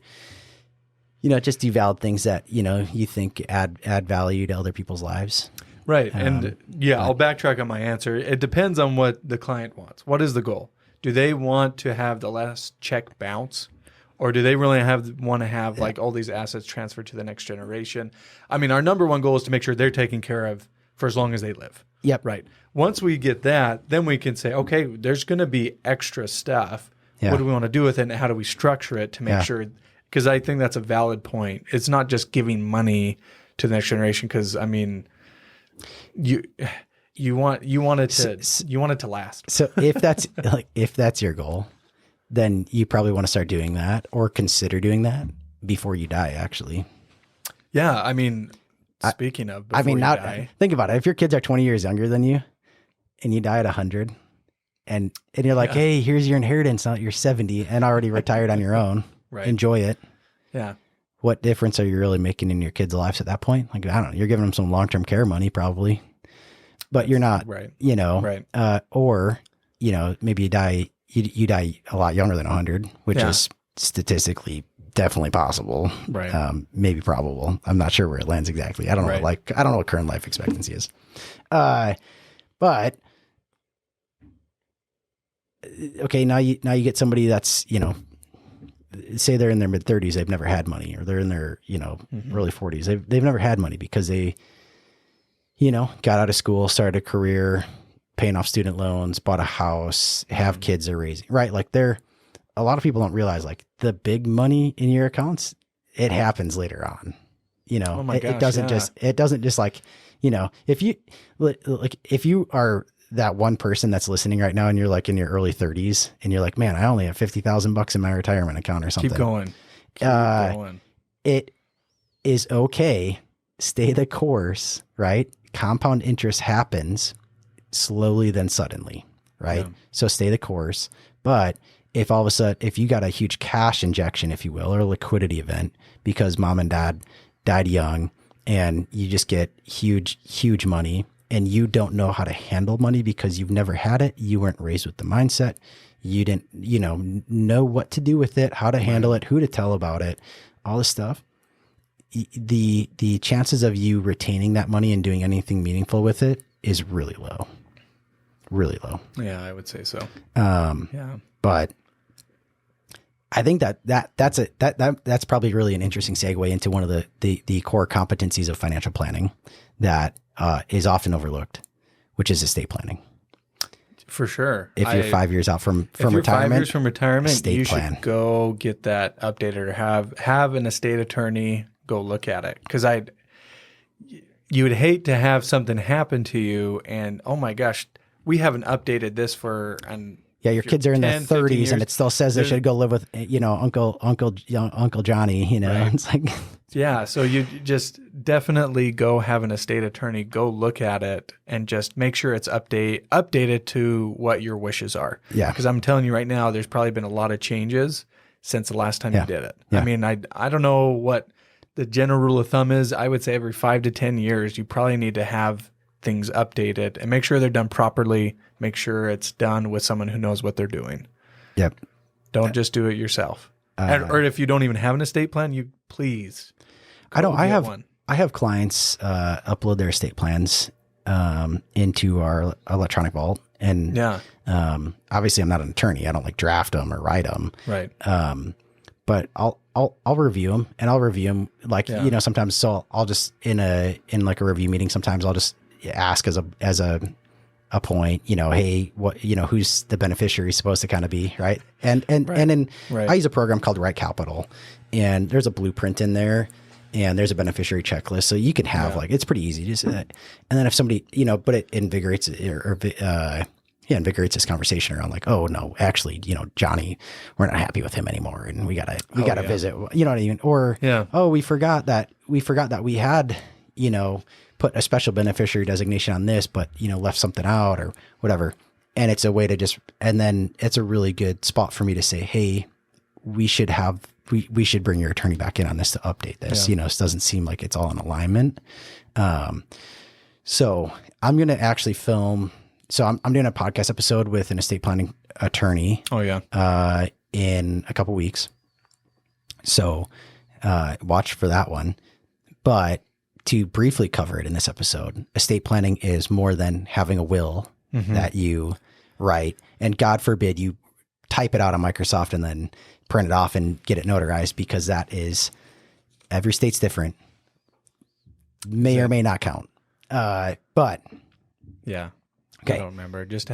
just do valid things that, you think add value to other people's lives. Right. And I'll backtrack on my answer. It depends on what the client wants. What is the goal? Do they want to have the last check bounce, or do they really want to have like all these assets transferred to the next generation? I mean, our number one goal is to make sure they're taken care of for as long as they live. Yep. Right. Once we get that, then we can say, okay, there's going to be extra stuff. Yeah. What do we want to do with it, and how do we structure it to make sure? Because I think that's a valid point. It's not just giving money to the next generation. Because I mean, you want it to last. So if that's your goal, then you probably want to start doing that or consider doing that before you die, actually. Yeah. I mean, speaking of, think about it. If your kids are 20 years younger than you and you die at 100 and you're like, hey, here's your inheritance. Now you're 70 and already retired on your own. Right. Enjoy it. Yeah. What difference are you really making in your kids' lives at that point? Like, I don't know. You're giving them some long-term care money probably, but you're not, or, maybe you die a lot younger than 100, which is statistically definitely possible. Right. Maybe probable. I'm not sure where it lands exactly. I don't know. I don't know what current life expectancy is. But okay, now you get somebody that's, say they're in their mid 30s, they've never had money, or they're in their, early 40s. They've never had money because they, got out of school, started a career, paying off student loans, bought a house, have kids they're raising, right? Like a lot of people don't realize like the big money in your accounts, it happens later on. Oh my gosh, it doesn't just like, if you are that one person that's listening right now and you're like in your early 30s and you're like, man, I only have $50,000 in my retirement account or something. Keep going. It is okay. Stay the course, right? Compound interest happens slowly then suddenly, right? Yeah. So stay the course. But if all of a sudden, if you got a huge cash injection, if you will, or a liquidity event because mom and dad died young and you just get huge money and you don't know how to handle money because you've never had it, you weren't raised with the mindset, you didn't, know what to do with it, how to handle it, who to tell about it, all this stuff. The chances of you retaining that money and doing anything meaningful with it is really low. Really low. Yeah, I would say so. But I think that's probably really an interesting segue into one of the core competencies of financial planning that is often overlooked, which is estate planning. For sure. If you're 5 years out from retirement, 5 years from retirement, estate plan. Should go get that updated or have an estate attorney go look at it. Because you would hate to have something happen to you and, oh my gosh, we haven't updated this for your kids are in their 30s and it still says they should go live with, Uncle Johnny, Right. It's like, yeah. So you just definitely go have an estate attorney go look at it and just make sure it's updated to what your wishes are. Yeah. Because I'm telling you right now, there's probably been a lot of changes since the last time you did it. Yeah. I mean, I don't know what the general rule of thumb is. I would say every 5 to 10 years, you probably need to have things updated and make sure they're done properly. Make sure it's done with someone who knows what they're doing. Yep. Don't just do it yourself. Or if you don't even have an estate plan, you please. I have clients upload their estate plans into our electronic vault, and obviously I'm not an attorney. I don't like draft them or write them. Right. But I'll review them, and I'll review them like sometimes. So I'll just in like a review meeting. Sometimes I'll just ask as a point, hey, what, who's the beneficiary supposed to kind of be, right? And then I use a program called Right Capital, and there's a blueprint in there, and there's a beneficiary checklist, so you can have it's pretty easy. Just and then if somebody, but it invigorates or invigorates this conversation around like, oh no, actually, Johnny, we're not happy with him anymore. And we gotta visit, you know what I mean? Or, we forgot that we had, put a special beneficiary designation on this, but, left something out or whatever. And it's a way to and then it's a really good spot for me to say, hey, we should bring your attorney back in on this to update this. This doesn't seem like it's all in alignment. So I'm going to actually film. So I'm doing a podcast episode with an estate planning attorney. Oh yeah. In a couple weeks. So, watch for that one. But to briefly cover it in this episode, estate planning is more than having a will that you write, and God forbid you type it out on Microsoft and then print it off and get it notarized, because that is, every state's different, may or may not count. But yeah, okay. I don't remember. Just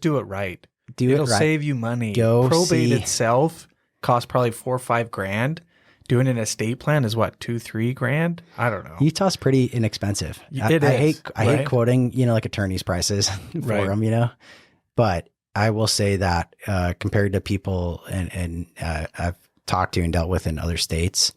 do it right. It'll save you money. Probate itself costs probably $4 or $5,000. Doing an estate plan is what, $2-3 grand? I don't know. Utah's pretty inexpensive. I hate quoting, like attorneys' prices for them, but I will say that compared to people and I've talked to and dealt with in other states,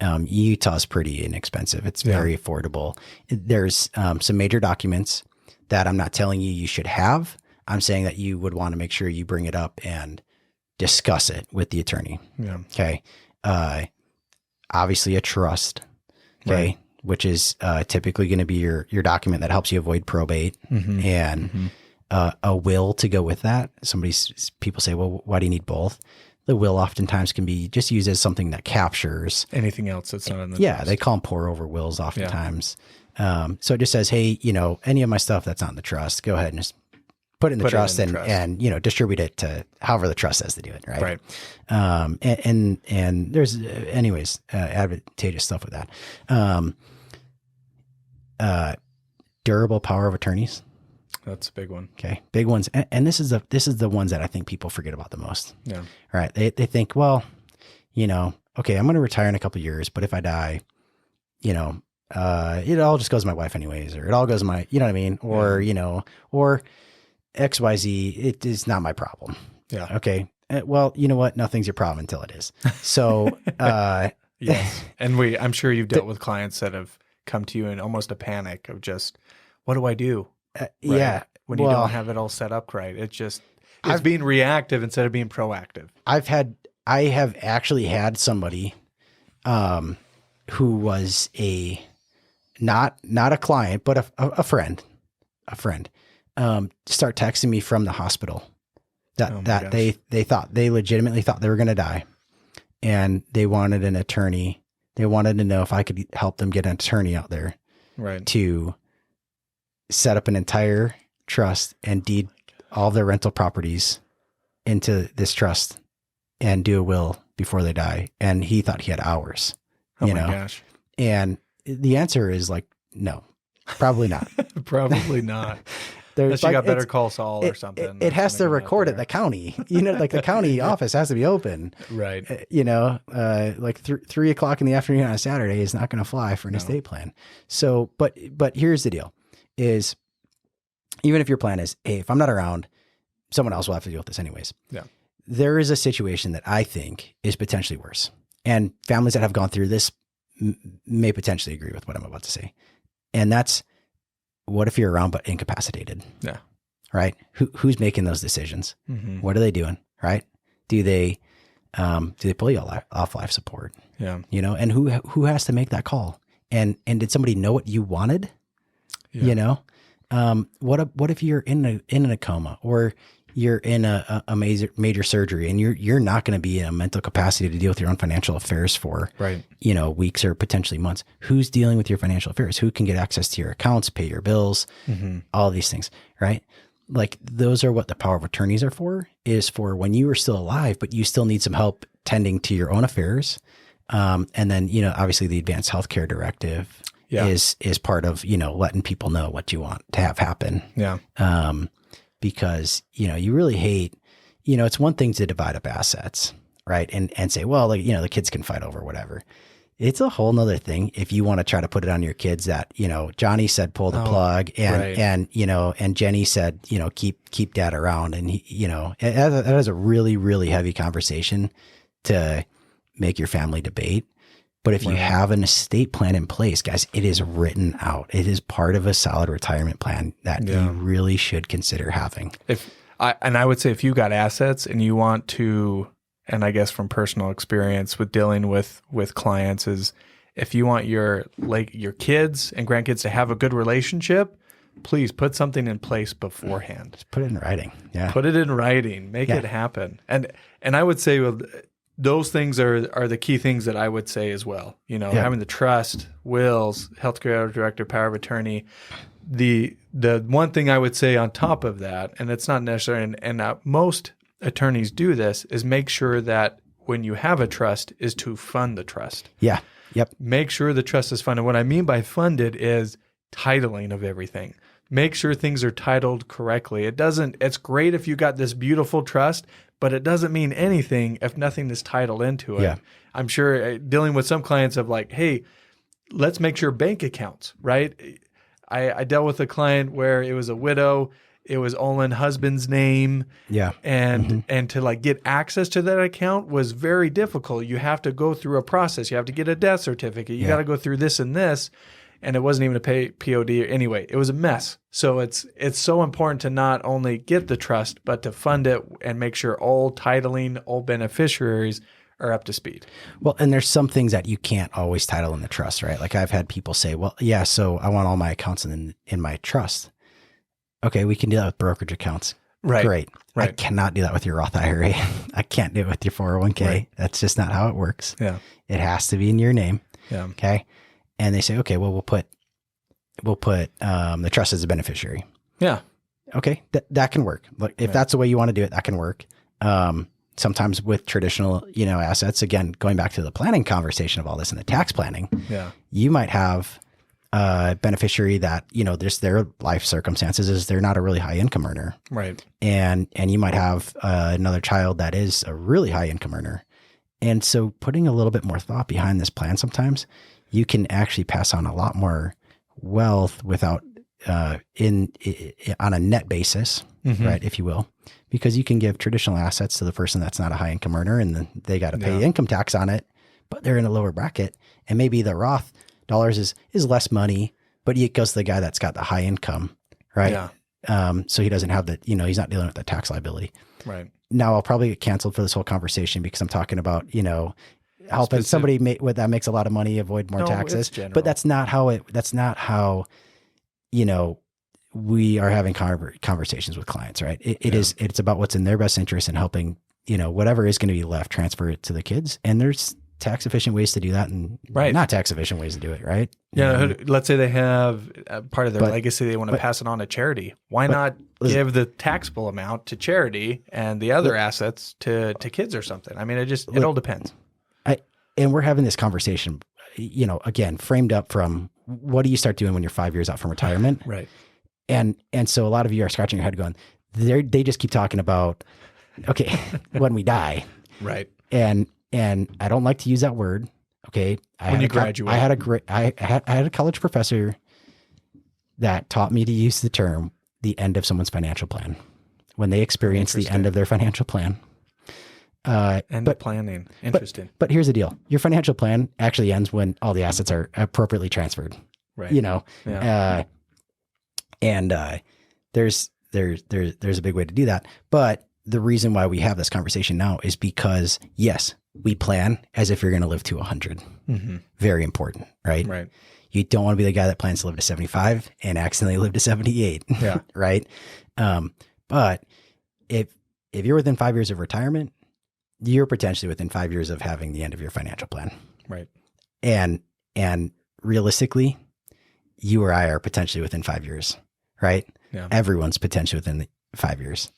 Utah's pretty inexpensive. It's very affordable. There's some major documents that I'm not telling you should have. I'm saying that you would want to make sure you bring it up and discuss it with the attorney. Yeah. Okay. Obviously a trust, okay, which is typically going to be your document that helps you avoid probate, and a will to go with that. People say, well, why do you need both? The will oftentimes can be just used as something that captures anything else that's not in the trust. They call them pour over wills oftentimes. So it just says, hey, any of my stuff that's not in the trust, go ahead and just put it in the trust and distribute it to however the trust says to do it. Right. And there's anyways, advantageous stuff with that. Durable power of attorneys. That's a big one. Okay. Big ones. And this is the ones that I think people forget about the most. Yeah. Right. They think, well, okay, I'm going to retire in a couple of years, but if I die, it all just goes to my wife anyways, or it all goes to my, you know what I mean? Or, or XYZ, it is not my problem. Yeah. Okay. Well, you know what? Nothing's your problem until it is. So, yes. And I'm sure you've dealt with clients that have come to you in almost a panic of just, what do I do? Yeah. When you don't have it all set up right. It's being reactive instead of being proactive. I have actually had somebody, who was not a client, but a friend, start texting me from the hospital that they legitimately thought they were going to die, and they wanted an attorney. They wanted to know if I could help them get an attorney out there, to set up an entire trust and deed all their rental properties into this trust and do a will before they die. And he thought he had hours, gosh. And the answer is like, no, probably not. Probably not. Unless you got Better Call Saul or something. It has to record at the county, like the county office has to be open. Right. Like 3 o'clock in the afternoon on a Saturday is not going to fly for an estate plan. So, but here's the deal is, even if your plan is, hey, if I'm not around, someone else will have to deal with this anyways. Yeah. There is a situation that I think is potentially worse, and families that have gone through this may potentially agree with what I'm about to say. And that's, what if you're around but incapacitated? Yeah. Right. Who's making those decisions? Mm-hmm. What are they doing? Right. Do they pull you off life support? Yeah. And who has to make that call? And did somebody know what you wanted? Yeah. What if you're in a coma, or you're in a major surgery, and you're not going to be in a mental capacity to deal with your own financial affairs for weeks or potentially months? Who's dealing with your financial affairs? Who can get access to your accounts, pay your bills, all these things, right? Like, those are what the power of attorneys are for, is for when you are still alive, but you still need some help tending to your own affairs. And then, obviously the Advanced Healthcare Directive is part of, letting people know what you want to have happen. Yeah. Because, you really hate, it's one thing to divide up assets, right? And say, well, like, the kids can fight over whatever. It's a whole nother thing if you want to try to put it on your kids that, Johnny said pull the plug and Jenny said, keep dad around. And that is a really, really heavy conversation to make your family debate. But if you have an estate plan in place, guys, it is written out. It is part of a solid retirement plan that you really should consider having. I would say if you got assets and you want to, and I guess from personal experience with dealing with clients, is if you want your kids and grandkids to have a good relationship, please put something in place beforehand. Just put it in writing. Yeah. Put it in writing. Make it happen. And I would say those things are the key things that I would say as well. Having the trust, wills, healthcare director, power of attorney. The one thing I would say on top of that, and it's not necessary, and most attorneys do this, is make sure that when you have a trust is to fund the trust. Yeah. Yep. Make sure the trust is funded. What I mean by funded is titling of everything. Make sure things are titled correctly. It's great if you got this beautiful trust, but it doesn't mean anything if nothing is titled into it. Yeah. I'm sure dealing with some clients of like, hey, let's make sure bank accounts, right? I dealt with a client where it was a widow. It was all in husband's name. Yeah. And to like get access to that account was very difficult. You have to go through a process. You have to get a death certificate. You got to go through this and this. And it wasn't even a POD. Anyway, it was a mess. So it's so important to not only get the trust, but to fund it and make sure all titling, all beneficiaries are up to speed. Well, and there's some things that you can't always title in the trust, right? Like I've had people say, well, yeah, so I want all my accounts in my trust. Okay, we can do that with brokerage accounts. Right. Great. Right. I cannot do that with your Roth IRA. I can't do it with your 401k. Right. That's just not how it works. Yeah. It has to be in your name. Yeah. Okay. And they say, okay, well, we'll put the trust as a beneficiary. Yeah. Okay. That can work. Look, if that's the way you want to do it, that can work. Sometimes with traditional, assets, again, going back to the planning conversation of all this and the tax planning, you might have a beneficiary that, just their life circumstances is they're not a really high income earner. Right. And you might have another child that is a really high income earner. And so putting a little bit more thought behind this plan, sometimes you can actually pass on a lot more wealth without on a net basis, right, if you will, because you can give traditional assets to the person that's not a high income earner and then they got to pay income tax on it, but they're in a lower bracket. And maybe the Roth dollars is less money, but it goes to the guy that's got the high income, right? Yeah. So he doesn't have he's not dealing with the tax liability. Right. Now I'll probably get canceled for this whole conversation because I'm talking about, helping somebody that makes a lot of money avoid more taxes, but that's not how we are having conversations with clients, right? It's about what's in their best interest and helping, whatever is going to be left, transfer it to the kids. And there's tax efficient ways to do that and not tax efficient ways to do it. Right. Yeah. Let's say they have part of their legacy. They want to pass it on to charity. Why not give the taxable amount to charity and the other assets to kids or something? I mean, it all depends. And we're having this conversation, again, framed up from what do you start doing when you're 5 years out from retirement? Right. And so a lot of you are scratching your head going, they just keep talking about, okay, when we die. Right. And I don't like to use that word. Okay. When you graduate. I had a college professor that taught me to use the term, the end of someone's financial plan, when they experience the end of their financial plan. Planning. Interesting. But here's the deal. Your financial plan actually ends when all the assets are appropriately transferred. Right. There's a big way to do that. But the reason why we have this conversation now is because, yes, we plan as if you're going to live to 100. Mm-hmm. Very important, right? Right. You don't want to be the guy that plans to live to 75 and accidentally live to 78. Yeah. Right. But if you're within 5 years of retirement, you're potentially within 5 years of having the end of your financial plan. Right. And realistically, you or I are potentially within 5 years, right? Yeah. Everyone's potentially within 5 years.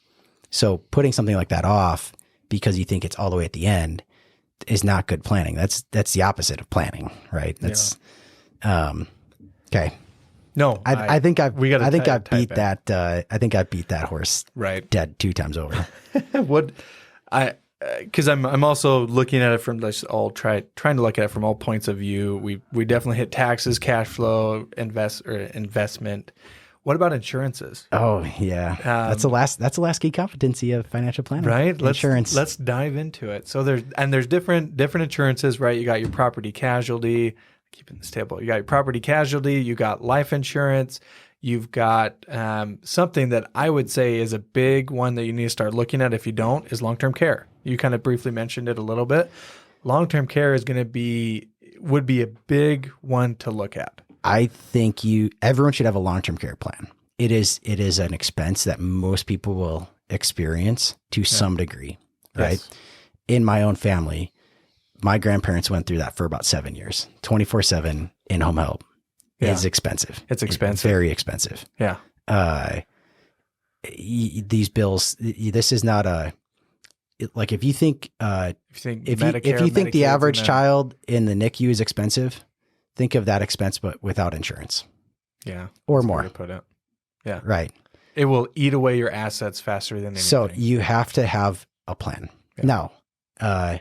So putting something like that off because you think it's all the way at the end is not good planning. That's the opposite of planning, right? That's okay. No, I think I've beat that horse right dead 2 times over. because I'm also looking at it from trying to look at it from all points of view. We definitely hit taxes, cash flow, investment. What about insurances? Oh yeah, that's the last key competency of financial planning, right? Insurance. Let's dive into it. So there's different insurances, right? You got your property casualty. Keeping this table. You got your property casualty. You got life insurance. You've got something that I would say is a big one that you need to start looking at. If you don't, is long-term care. You kind of briefly mentioned it a little bit. Long-term care would be a big one to look at. I think everyone should have a long-term care plan. It is an expense that most people will experience to some degree, right? Yes. In my own family, my grandparents went through that for about 7 years. 24/7 in-home help is expensive. It's expensive. Very expensive. Yeah. These bills, this is not like if you think if you think the average child in the NICU is expensive, think of that expense, but without insurance. Yeah. Or That's more. a way to put it. Yeah. Right. It will eat away your assets faster than anything. So you have to have a plan. Yeah. Now,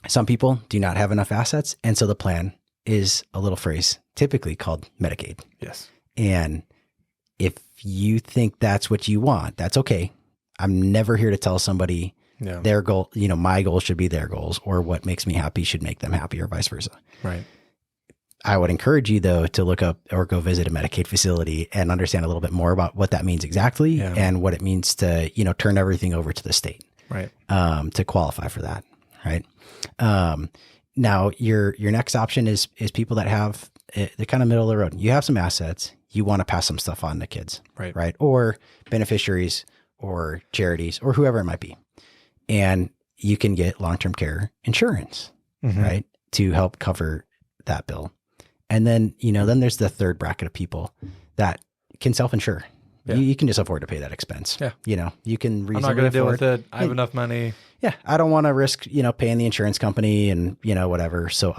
some people do not have enough assets. And so the plan is a little phrase typically called Medicaid. Yes. And if you think that's what you want, that's okay. I'm never here to tell somebody their goal, my goal should be their goals, or what makes me happy should make them happy, or vice versa. Right. I would encourage you, though, to look up or go visit a Medicaid facility and understand a little bit more about what that means exactly and what it means to, turn everything over to the state, right? To qualify for that, right? Now, your next option is people that have the kind of middle of the road. You have some assets, you want to pass some stuff on to kids, right? Or beneficiaries or charities or whoever it might be. And you can get long-term care insurance, right? To help cover that bill. And then, then there's the third bracket of people that can self-insure. Yeah. You can just afford to pay that expense. Yeah. You can reasonably I'm not going to deal with it. I have enough money. Yeah. I don't want to risk, paying the insurance company and, whatever. So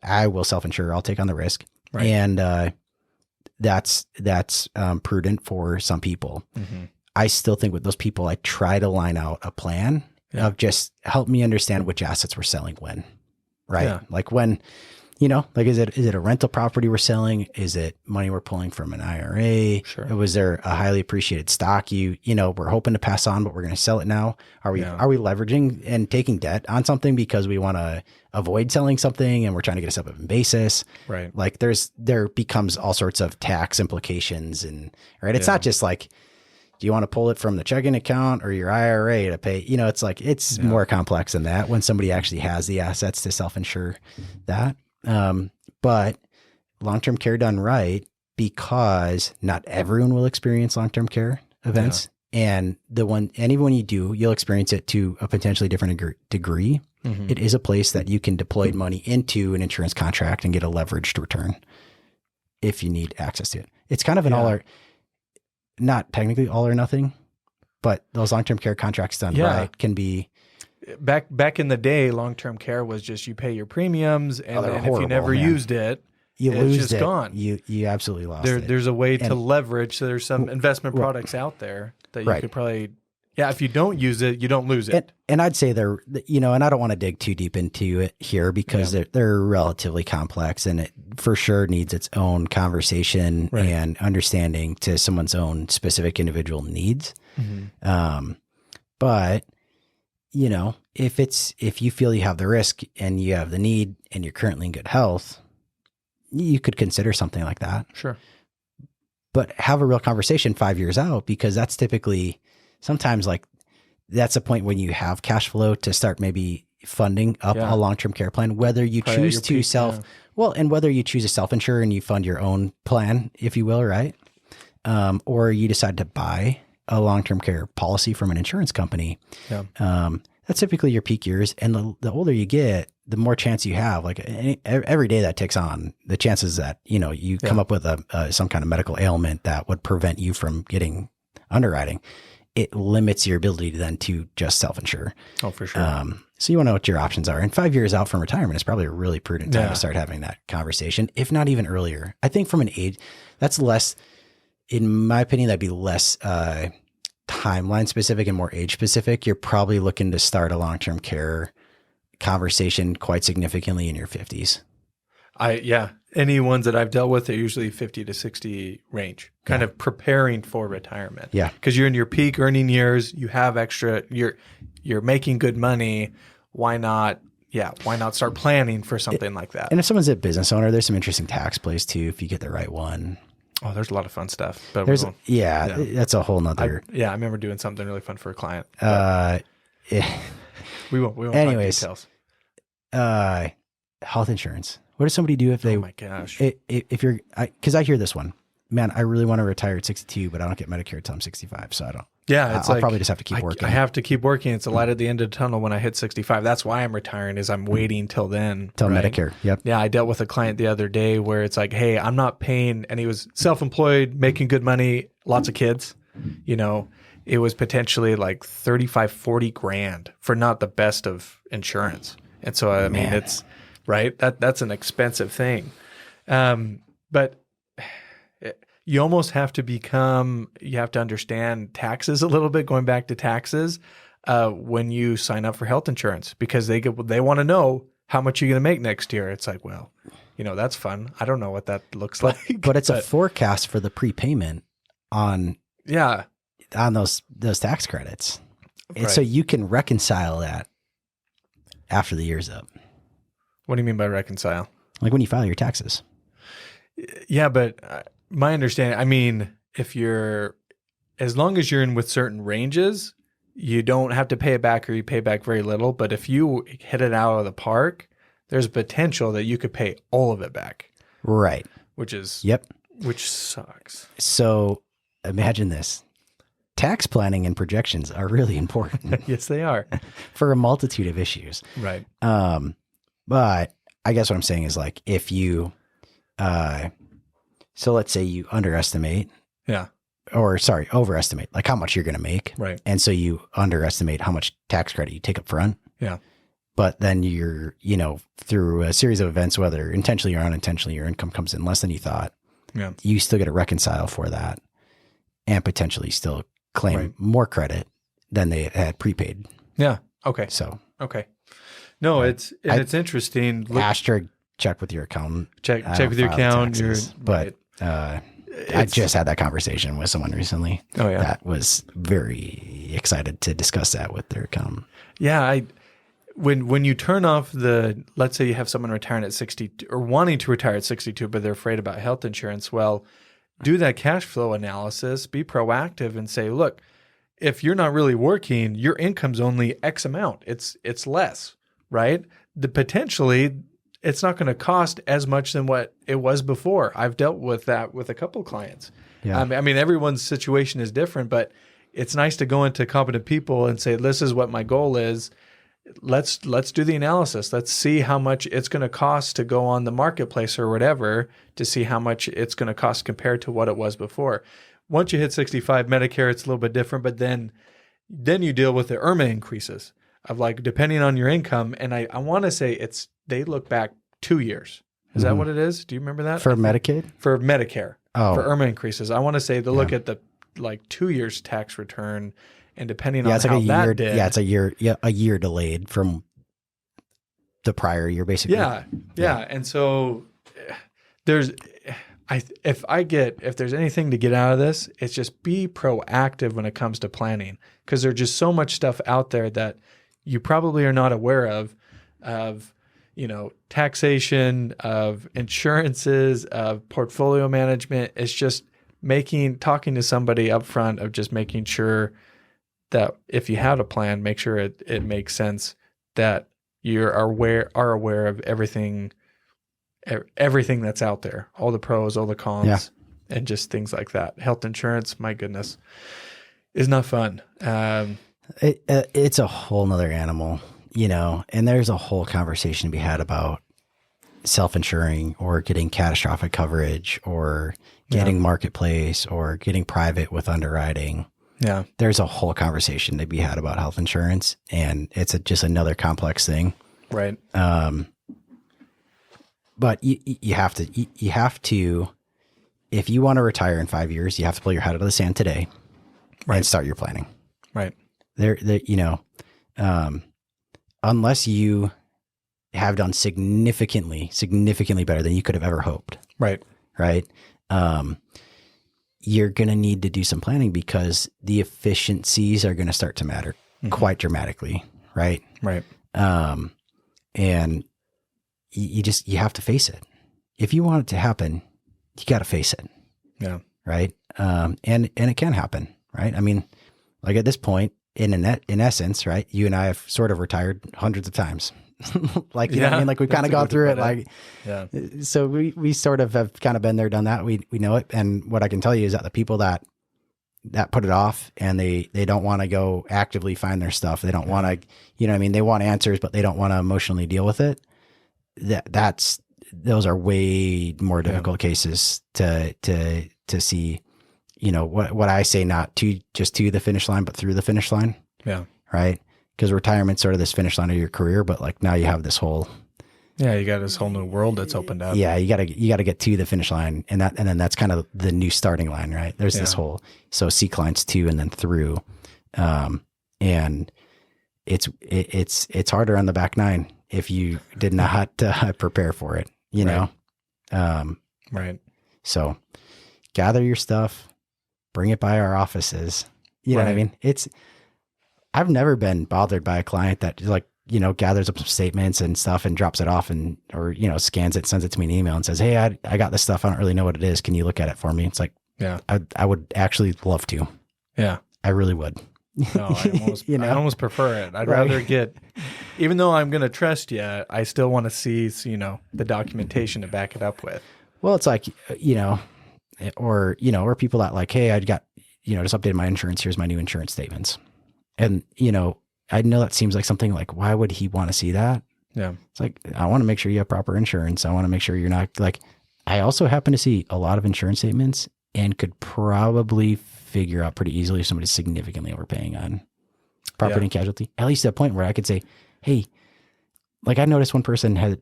I will self-insure. I'll take on the risk. Right. And, that's prudent for some people. I still think with those people, I try to line out a plan of just help me understand which assets we're selling when, right? Yeah. Like when, is it a rental property we're selling? Is it money we're pulling from an IRA? Sure. Was there a highly appreciated stock we're hoping to pass on, but we're going to sell it now? Are we leveraging and taking debt on something because we want to avoid selling something and we're trying to get a separate basis? Right. Like there becomes all sorts of tax implications right. It's not just like, do you want to pull it from the checking account or your IRA to pay? It's like, it's more complex than that when somebody actually has the assets to self-insure that. But long-term care done right, because not everyone will experience long-term care events. And even when you do, you'll experience it to a potentially different degree. It is a place that you can deploy money into an insurance contract and get a leveraged return if you need access to it. It's kind of an not technically all or nothing, but those long-term care contracts done right can be. Back in the day, long-term care was just you pay your premiums, and then if you never used it, it's just gone. You absolutely lost it. There's a way to leverage. So there's some investment products out there that you could probably, if you don't use it, you don't lose it. And I'd say they're, and I don't want to dig too deep into it here because they're relatively complex, and it for sure needs its own conversation and understanding to someone's own specific individual needs. But if you feel you have the risk and you have the need and you're currently in good health, you could consider something like that. Sure. But have a real conversation 5 years out, because that's typically sometimes like that's a point when you have cash flow to start maybe funding up a long-term care plan, whether you choose to and whether you choose to self-insure and you fund your own plan, if you will, right? Or you decide to buy a long-term care policy from an insurance company. That's typically your peak years. And the older you get, the more chance you have, like every day that ticks on, the chances that, you come up with some kind of medical ailment that would prevent you from getting underwriting, it limits your ability to just self-insure. Oh, for sure. So you want to know what your options are. And 5 years out from retirement is probably a really prudent time to start having that conversation, if not even earlier. I think from an age, that's less, in my opinion, that'd be less timeline specific and more age specific, you're probably looking to start a long-term care conversation quite significantly in your 50s. Any ones that I've dealt with are usually 50 to 60 range, kind of preparing for retirement. Yeah. Because you're in your peak earning years, you have extra, you're making good money. Why not start planning for something like that? And if someone's a business owner, there's some interesting tax plays too if you get the right one. Oh, there's a lot of fun stuff. But that's a whole nother. I remember doing something really fun for a client. We won't anyways, talk details. Health insurance. What does somebody do if they? Oh my gosh! If you're, because I hear this one, man, I really want to retire at 62, but I don't get Medicare until I'm 65, so I don't. Yeah, I'll probably just have to keep working. I have to keep working. It's a light at the end of the tunnel when I hit 65. That's why I'm retiring. Is I'm waiting till then. Till Medicare. Yep. Yeah, I dealt with a client the other day where it's like, hey, I'm not paying, and he was self-employed, making good money, lots of kids. You know, it was potentially like 35, 40 grand for not the best of insurance. And so I mean, it's right. That's an expensive thing. But you almost have to you have to understand taxes a little bit, going back to taxes, when you sign up for health insurance, because they want to know how much you're going to make next year. It's like, well, you know, that's fun. I don't know what that looks like. But it's a forecast for the prepayment on those tax credits. And so you can reconcile that after the year's up. What do you mean by reconcile? Like when you file your taxes. Yeah, but my understanding, I mean, as long as you're in with certain ranges, you don't have to pay it back, or you pay back very little. But if you hit it out of the park, there's potential that you could pay all of it back. Right. Which sucks. So imagine this. Tax planning and projections are really important. Yes, they are. For a multitude of issues. Right. But I guess what I'm saying is, like, if you, so let's say you underestimate. Yeah. Or overestimate, like how much you're going to make. Right. And so you underestimate how much tax credit you take up front. Yeah. But then you're, through a series of events, whether intentionally or unintentionally, your income comes in less than you thought. Yeah. You still get to reconcile for that and potentially still claim more credit than they had prepaid. Yeah. Okay. So. Okay. No, it's interesting. Asterisk, check with your accountant. Check with your accountant. But I just had that conversation with someone recently. Oh yeah. That was very excited to discuss that with their accountant. Yeah. When you turn off let's say you have someone retiring at 62 or wanting to retire at 62, but they're afraid about health insurance. Well, do that cash flow analysis, be proactive and say, look, if you're not really working, your income's only X amount. It's less, right? Potentially it's not going to cost as much than what it was before. I've dealt with that with a couple of clients. Yeah. I mean, everyone's situation is different, but it's nice to go into competent people and say, this is what my goal is. Let's do the analysis. Let's see how much it's going to cost to go on the marketplace or whatever to see how much it's going to cost compared to what it was before. Once you hit 65 Medicare, it's a little bit different, but then you deal with the IRMA increases of, like, depending on your income. And I want to say they look back 2 years. Is that what it is? Do you remember that? For Medicaid? For Medicare. Oh. For IRMA increases. I want to say they look at the 2 years tax return, and depending on how that did. Yeah, it's a year delayed from the prior year, basically. Yeah. And so if there's anything to get out of this, it's just be proactive when it comes to planning, because there's just so much stuff out there that you probably are not aware of taxation, of insurances, of portfolio management. It's just talking to somebody up front of just making sure that if you have a plan, make sure it makes sense, that you are aware of everything that's out there, all the pros, all the cons, and just things like that. Health insurance, my goodness, is not fun. It's a whole nother animal, and there's a whole conversation to be had about self-insuring or getting catastrophic coverage or getting marketplace or getting private with underwriting. Yeah. There's a whole conversation to be had about health insurance, and it's just another complex thing. Right. But you have to, if you want to retire in 5 years, you have to pull your head out of the sand today. and start your planning. Right. There, you know, unless you have done significantly better than you could have ever hoped. Right. Right. You're going to need to do some planning because the efficiencies are going to start to matter quite dramatically. Right. Right. And you have to face it. If you want it to happen, you got to face it. Yeah. Right. And it can happen. Right. I mean, like at this point in essence, right, you and I have sort of retired hundreds of times. Like, you know what I mean? Like we've kind of gone through it. Like, yeah. So we sort of have kind of been there, done that. We know it. And what I can tell you is that the people that put it off and they don't want to go actively find their stuff. They don't want to, you know what I mean? They want answers, but they don't want to emotionally deal with it. Those are way more difficult cases to see, you know, what I say, not just to the finish line, but through the finish line. Yeah. Right. Because retirement's sort of this finish line of your career, but like now you have this whole, you got this whole new world that's opened up. Yeah. You gotta get to the finish line, and then that's kind of the new starting line, right? There's this whole, so seek lines to, and then through, and it's harder on the back nine if you did not prepare for it, you know? Right. So gather your stuff, bring it by our offices. You know what I mean? I've never been bothered by a client that like, you know, gathers up some statements and stuff and drops it off or, you know, scans it, sends it to me in email and says, hey, I got this stuff. I don't really know what it is. Can you look at it for me? It's like, I would actually love to. Yeah. I really would. No, I almost prefer it. I'd rather get, even though I'm going to trust you, I still want to see, you know, the documentation to back it up with. Well, it's like, you know, or people that like, hey, I got, you know, just updated my insurance. Here's my new insurance statements. And, you know, I know that seems like something like, why would he want to see that? Yeah. It's like, I want to make sure you have proper insurance. I want to make sure you're not like, I also happen to see a lot of insurance statements and could probably figure out pretty easily if somebody's significantly overpaying on property and casualty, at least to the point where I could say, hey, like I noticed one person had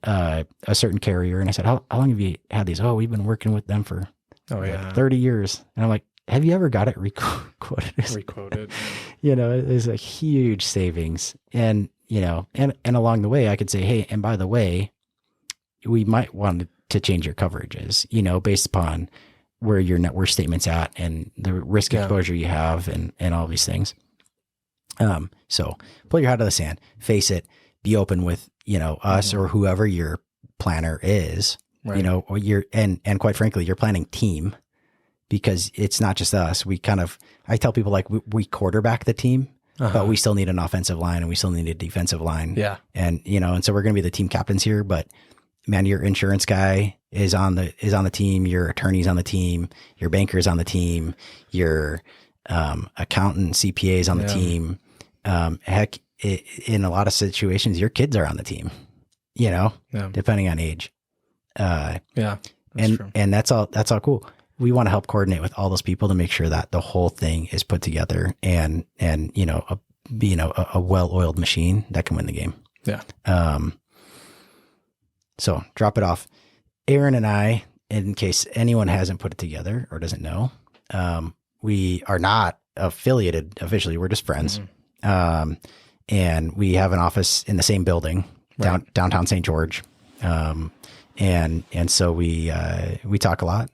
a certain carrier, and I said, how long have you had these? Oh, we've been working with them for 30 years. And I'm like, have you ever got it requoted? Requoted. You know, it's a huge savings. And, you know, and along the way I could say, hey, and by the way, we might want to change your coverages, you know, based upon where your net worth statement's at and the risk exposure you have and all these things. So pull your head out of the sand, face it, be open with, you know, us or whoever your planner is, you know, or and quite frankly, your planning team, because it's not just us. I tell people like we quarterback the team, but we still need an offensive line and we still need a defensive line. Yeah. And, you know, and so we're going to be the team captains here, but man, your insurance guy is on the team, your attorney's on the team, your banker's on the team, your accountant, CPA is on the team. Heck, in a lot of situations, your kids are on the team, you know, depending on age. That's true. And that's all cool. We want to help coordinate with all those people to make sure that the whole thing is put together and, you know, a well-oiled machine that can win the game. Yeah. So drop it off. Aaron and I, in case anyone hasn't put it together or doesn't know, we are not affiliated officially. We're just friends. And we have an office in the same building, downtown St. George. And so we talk a lot.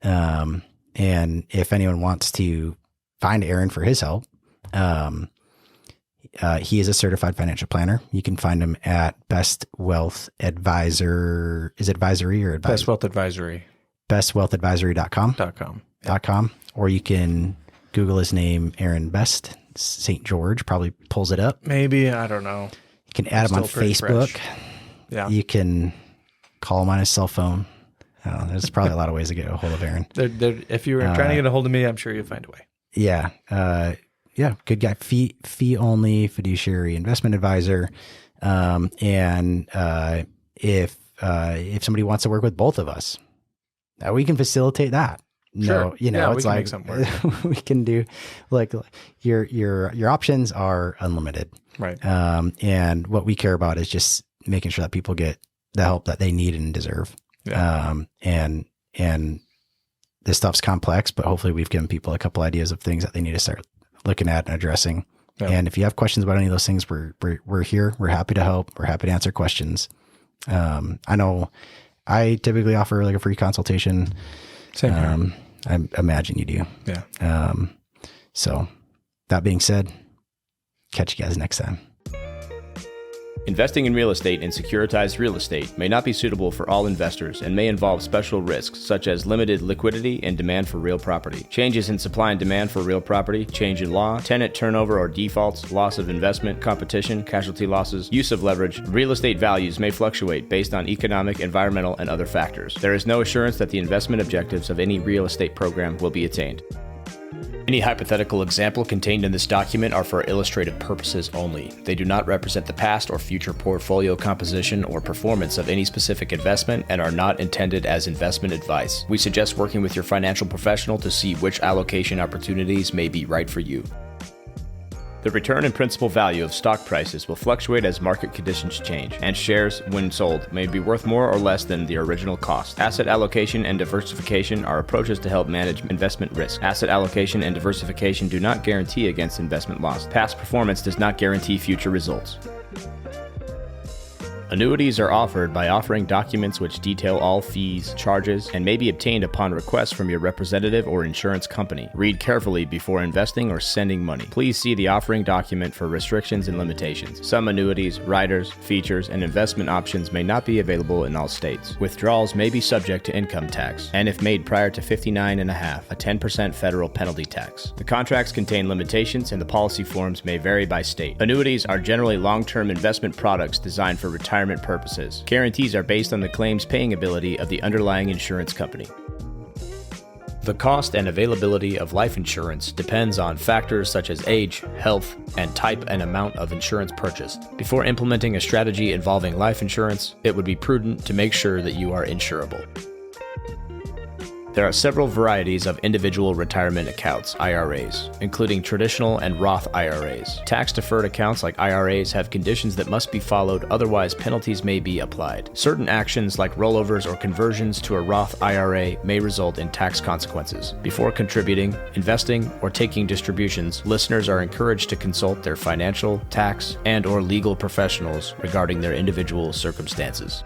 And if anyone wants to find Aaron for his help, he is a certified financial planner. You can find him at Best Wealth Advisor. Is it advisory or advisor? Best Wealth Advisory. bestwealthadvisory.com. Or you can Google his name, Aaron Best, St. George, probably pulls it up. Maybe, I don't know. You can add him on Facebook. Fresh. Yeah. You can call him on his cell phone. There's probably a lot of ways to get a hold of Aaron. If you were trying to get a hold of me, I'm sure you'll find a way. Yeah. Good guy. Fee only fiduciary investment advisor. And if somebody wants to work with both of us, we can facilitate that. Sure. No, you know, it's like we can do like your options are unlimited. Right. And what we care about is just making sure that people get the help that they need and deserve. Yeah. And this stuff's complex, but hopefully we've given people a couple ideas of things that they need to start looking at and addressing. Yeah. And if you have questions about any of those things, we're here. We're happy to help. We're happy to answer questions. I know I typically offer like a free consultation. Same here. I imagine you do. Yeah. So that being said, catch you guys next time. Investing in real estate and securitized real estate may not be suitable for all investors and may involve special risks such as limited liquidity and demand for real property. Changes in supply and demand for real property, change in law, tenant turnover or defaults, loss of investment, competition, casualty losses, use of leverage. Real estate values may fluctuate based on economic, environmental, and other factors. There is no assurance that the investment objectives of any real estate program will be attained. Any hypothetical example contained in this document are for illustrative purposes only. They do not represent the past or future portfolio composition or performance of any specific investment and are not intended as investment advice. We suggest working with your financial professional to see which allocation opportunities may be right for you. The return and principal value of stock prices will fluctuate as market conditions change, and shares, when sold, may be worth more or less than the original cost. Asset allocation and diversification are approaches to help manage investment risk. Asset allocation and diversification do not guarantee against investment loss. Past performance does not guarantee future results. Annuities are offered by offering documents which detail all fees, charges, and may be obtained upon request from your representative or insurance company. Read carefully before investing or sending money. Please see the offering document for restrictions and limitations. Some annuities, riders, features, and investment options may not be available in all states. Withdrawals may be subject to income tax, and if made prior to 59.5, a 10% federal penalty tax. The contracts contain limitations and the policy forms may vary by state. Annuities are generally long-term investment products designed for retirement purposes. Guarantees are based on the claims paying ability of the underlying insurance company. The cost and availability of life insurance depends on factors such as age, health, and type and amount of insurance purchased. Before implementing a strategy involving life insurance, it would be prudent to make sure that you are insurable. There are several varieties of individual retirement accounts, IRAs, including traditional and Roth IRAs. Tax-deferred accounts like IRAs have conditions that must be followed, otherwise penalties may be applied. Certain actions like rollovers or conversions to a Roth IRA may result in tax consequences. Before contributing, investing, or taking distributions, listeners are encouraged to consult their financial, tax, and/or legal professionals regarding their individual circumstances.